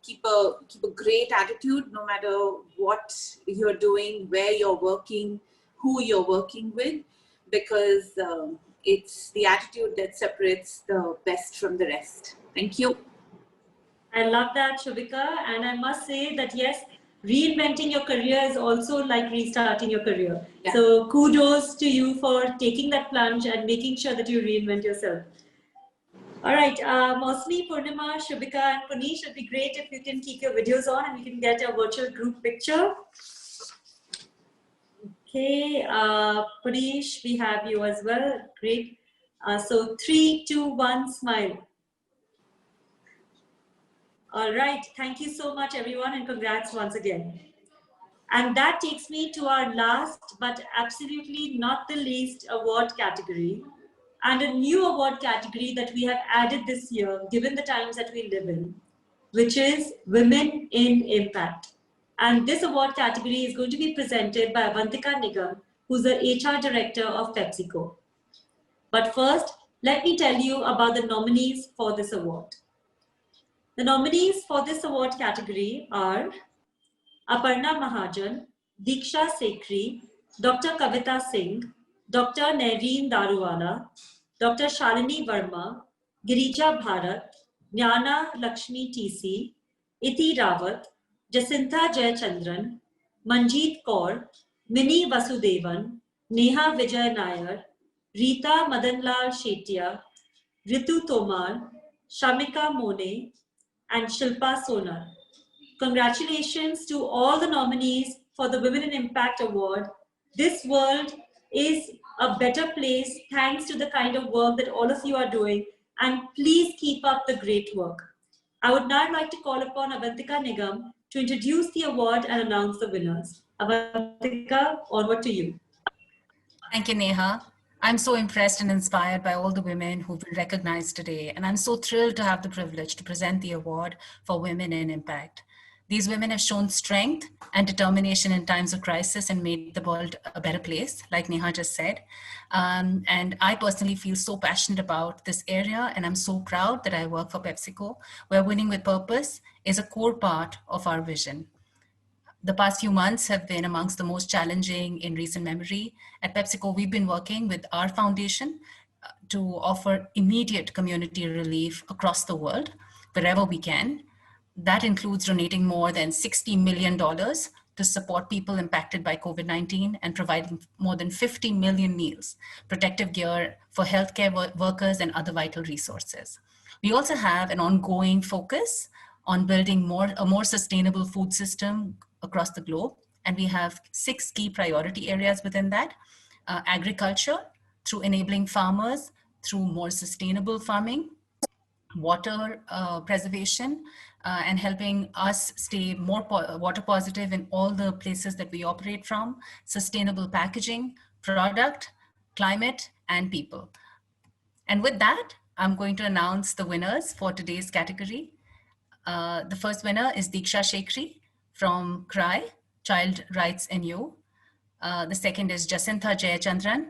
Speaker 12: keep a great attitude no matter what you're doing, where you're working, who you're working with, because it's the attitude that separates the best from the rest. Thank you.
Speaker 2: I love that, Shubhika, and I must say that yes, reinventing your career is also like restarting your career. Yeah. So kudos to you for taking that plunge and making sure that you reinvent yourself. All right, mostly Purnima, Shubhika, and Punish, it'd be great if you can keep your videos on and we can get a virtual group picture. Okay, Punish, we have you as well. Great. So 3, 2, 1, smile. All right, thank you so much, everyone, and congrats once again. And that takes me to our last, but absolutely not the least, award category, and a new award category that we have added this year, given the times that we live in, which is Women in Impact. And this award category is going to be presented by Avantika Nigam, who's the HR director of PepsiCo. But first, let me tell you about the nominees for this award. The nominees for this award category are Aparna Mahajan, Diksha Sekri, Dr. Kavita Singh, Dr. Naireen Daruwala, Dr. Shalini Verma, Girija Bharat, Jnana Lakshmi TC, Iti Rawat, Jacintha Jayachandran, Manjeet Kaur, Mini Vasudevan, Neha Vijay Nair, Rita Madanlal Shetia, Ritu Tomar, Shamika Mone, and Shilpa Sonar. Congratulations to all the nominees for the Women in Impact Award. This world is a better place thanks to the kind of work that all of you are doing, and please keep up the great work. I would now like to call upon Avantika Nigam to introduce the award and announce the winners. Avantika, onward to you.
Speaker 13: Thank you, Neha. I'm so impressed and inspired by all the women who've been recognized today, and I'm so thrilled to have the privilege to present the award for Women in Impact. These women have shown strength and determination in times of crisis and made the world a better place, like Neha just said. And I personally feel so passionate about this area, and I'm so proud that I work for PepsiCo, where winning with purpose is a core part of our vision. The past few months have been amongst the most challenging in recent memory. At PepsiCo, we've been working with our foundation to offer immediate community relief across the world, wherever we can. That includes donating more than $60 million to support people impacted by COVID-19 and providing more than 50 million meals, protective gear for healthcare workers and other vital resources. We also have an ongoing focus on building a more sustainable food system across the globe. And we have 6 key priority areas within that. Agriculture, through enabling farmers, through more sustainable farming, water preservation, and helping us stay more water positive in all the places that we operate from, sustainable packaging, product, climate, and people. And with that, I'm going to announce the winners for today's category. The first winner is Diksha Shekri from CRY, Child Rights NU. The second is Jacintha Jayachandran,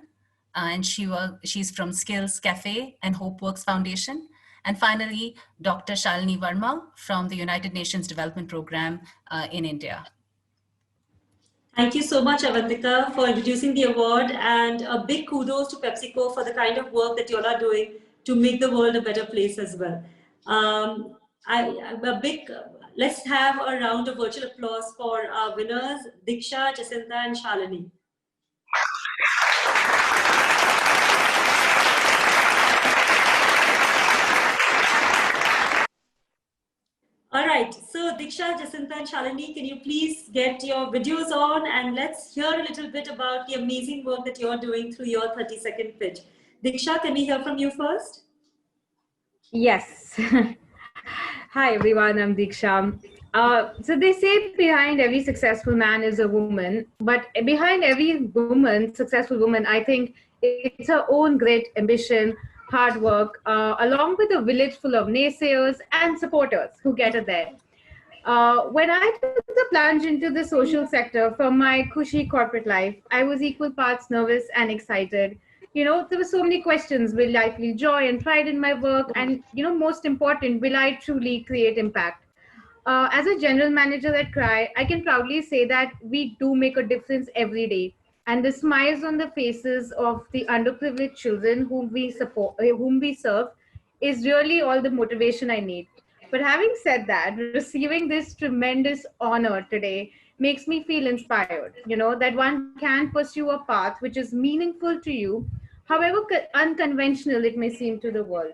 Speaker 13: and she's from Skills Cafe and HopeWorks Foundation. And finally, Dr. Shalini Verma from the United Nations Development Program in India.
Speaker 2: Thank you so much, Avantika, for introducing the award, and a big kudos to PepsiCo for the kind of work that you all are doing to make the world a better place as well. Let's have a round of virtual applause for our winners, Diksha, Jacintha, and Shalini. All right, so Diksha, Jacintha, and Shalini, can you please get your videos on and let's hear a little bit about the amazing work that you're doing through your 30-second pitch. Diksha, can we hear from you first?
Speaker 14: Yes. Hi, everyone. I'm Diksha. So they say behind every successful man is a woman, but behind every woman, successful woman, I think it's her own great ambition, hard work, along with a village full of naysayers and supporters who get her there. When I took the plunge into the social sector from my cushy corporate life, I was equal parts nervous and excited. You know, there were so many questions. Will I feel joy and pride in my work? And, you know, most important, will I truly create impact? As a general manager at CRY, I can proudly say that we do make a difference every day. And the smiles on the faces of the underprivileged children whom we serve is really all the motivation I need. But having said that, receiving this tremendous honor today makes me feel inspired, you know, that one can pursue a path which is meaningful to you, however unconventional it may seem to the world.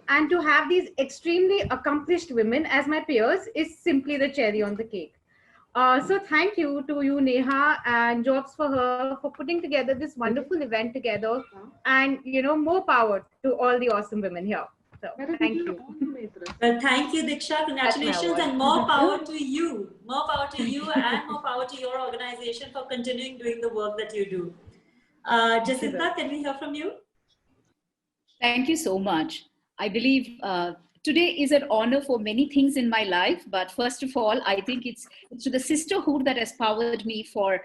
Speaker 14: And to have these extremely accomplished women as my peers is simply the cherry on the cake. So thank you to you, Neha, and Jobs for Her for putting together this wonderful event together, and, you know, more power to all the awesome women here. So thank you.
Speaker 2: Well, thank you, Diksha. Congratulations and more power to you. More power to you and more power to your organization for continuing doing the work that you do. Jacintha, can we hear from you?
Speaker 16: Thank you so much. I believe today is an honor for many things in my life, but first of all, I think it's to the sisterhood that has powered me for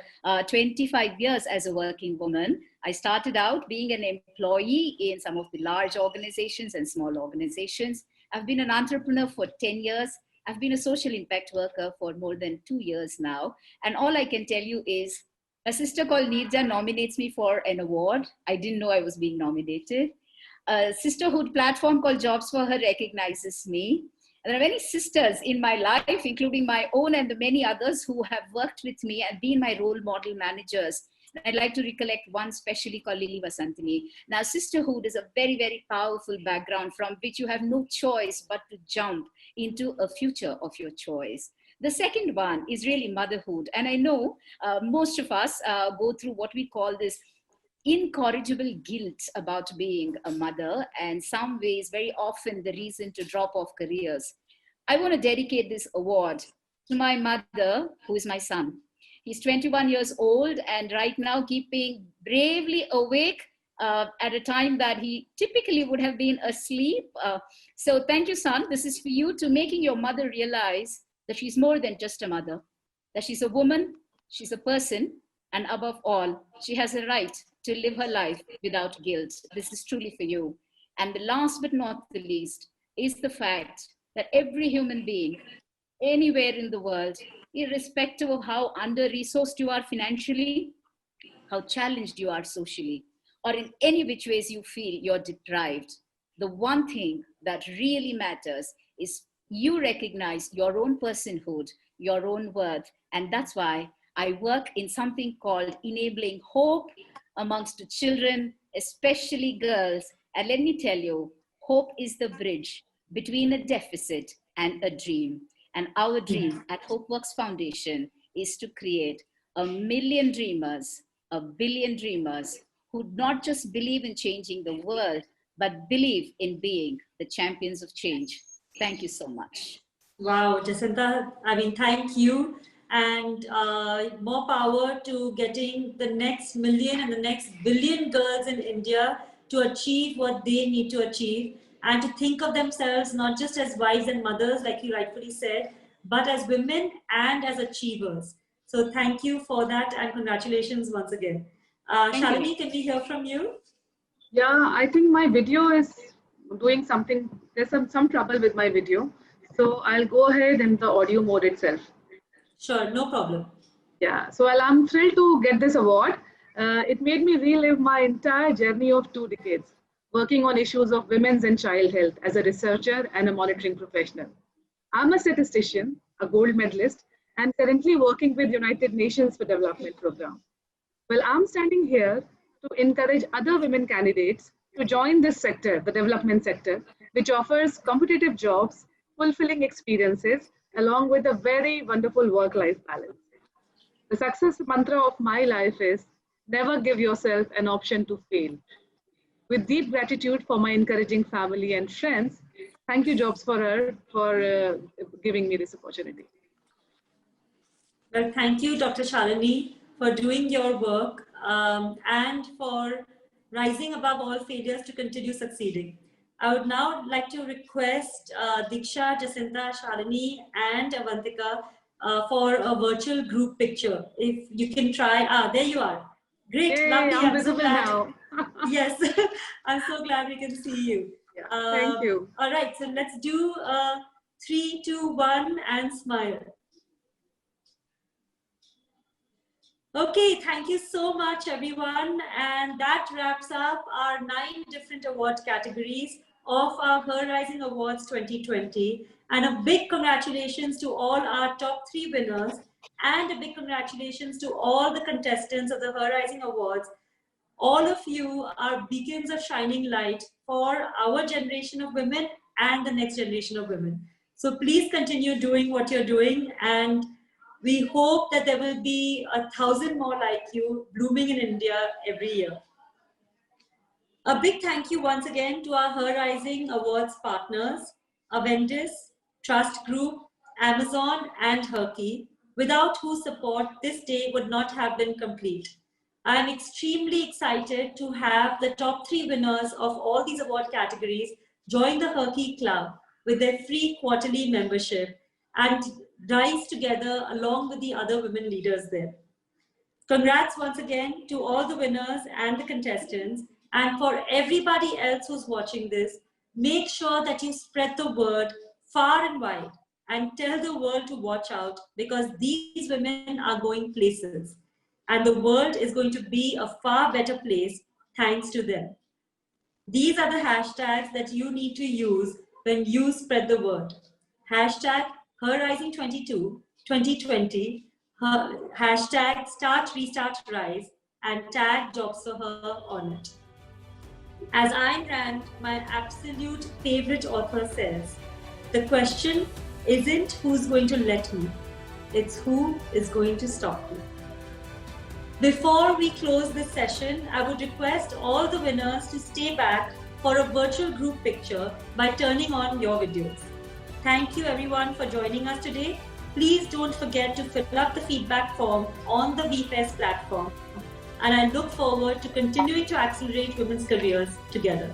Speaker 16: 25 years as a working woman. I started out being an employee in some of the large organizations and small organizations. I've been an entrepreneur for 10 years. I've been a social impact worker for more than 2 years now. And all I can tell you is a sister called Nirja nominates me for an award. I didn't know I was being nominated. A sisterhood platform called Jobs for Her recognizes me. And there are many sisters in my life, including my own and the many others who have worked with me and been my role model managers. I'd like to recollect one specially called Lily Vasantini. Now, sisterhood is a very, very powerful background from which you have no choice but to jump into a future of your choice. The second one is really motherhood. And I know most of us go through what we call this incorrigible guilt about being a mother, and some ways very often the reason to drop off careers. I want to dedicate this award to my mother, who is my son. He's 21 years old and right now keeping bravely awake at a time that he typically would have been asleep. So thank you, son. This is for you, to making your mother realize that she's more than just a mother, that she's a woman, she's a person, and above all, she has a right to live her life without guilt. This is truly for you. And the last but not the least is the fact that every human being, anywhere in the world, irrespective of how under-resourced you are financially, how challenged you are socially, or in any which ways you feel you're deprived, the one thing that really matters is you recognize your own personhood, your own worth. And that's why I work in something called enabling hope amongst the children, especially girls. And let me tell you, hope is the bridge between a deficit and a dream. And our dream at HopeWorks Foundation is to create 1 million dreamers, 1 billion dreamers who not just believe in changing the world, but believe in being the champions of change. Thank you so much.
Speaker 2: Wow, Jacinta, I mean, thank you. And more power to getting the next million and the next billion girls in India to achieve what they need to achieve, and to think of themselves not just as wives and mothers, like you rightfully said, but as women and as achievers. So thank you for that, and congratulations once again. Shalini, can we hear from you?
Speaker 17: Yeah, I think my video is doing something. There's some trouble with my video. So I'll go ahead in the audio mode itself.
Speaker 2: Sure, no problem.
Speaker 17: Yeah, so I'm thrilled to get this award. It made me relive my entire journey of 2 decades, working on issues of women's and child health as a researcher and a monitoring professional. I'm a statistician, a gold medalist, and currently working with United Nations for Development Program. Well, I'm standing here to encourage other women candidates to join this sector, the development sector, which offers competitive jobs, fulfilling experiences, along with a very wonderful work-life balance. The success mantra of my life is never give yourself an option to fail. With deep gratitude for my encouraging family and friends, thank you, Jobs for Her, for giving me this opportunity.
Speaker 2: Well, thank you, Dr. Shalini, for doing your work and for rising above all failures to continue succeeding. I would now like to request Diksha, Jacinta, Shalini, and Avantika for a virtual group picture. If you can try, there you are. Great,
Speaker 17: Yay,
Speaker 2: lovely.
Speaker 17: I'm visible now.
Speaker 2: Yes, I'm so glad we can see you.
Speaker 17: Yeah, thank you.
Speaker 2: All right, so let's do 3, 2, 1 and smile. Okay, thank you so much, everyone. And that wraps up our 9 different award categories of our Her Rising Awards 2020. And a big congratulations to all our top 3 winners, and a big congratulations to all the contestants of the Her Rising Awards. All of you are beacons of shining light for our generation of women and the next generation of women. So please continue doing what you're doing, and we hope that there will be 1,000 more like you blooming in India every year. A big thank you once again to our Her Rising Awards partners, Aventis, Trust Group, Amazon, and Herky, without whose support this day would not have been complete. I am extremely excited to have the top 3 winners of all these award categories join the Herky Club with their free quarterly membership and rise together along with the other women leaders there. Congrats once again to all the winners and the contestants, and for everybody else who's watching this, make sure that you spread the word far and wide and tell the world to watch out, because these women are going places and the world is going to be a far better place thanks to them. These are the hashtags that you need to use when you spread the word. Hashtag HerRising22, 2020, hashtag Start Restart Rise, and tag Jobs for Her on it. As Ayn Rand, my absolute favorite author, says, the question isn't who's going to let me, it's who is going to stop me. Before we close this session, I would request all the winners to stay back for a virtual group picture by turning on your videos. Thank you everyone for joining us today. Please don't forget to fill up the feedback form on the VFest platform. And I look forward to continuing to accelerate women's careers together.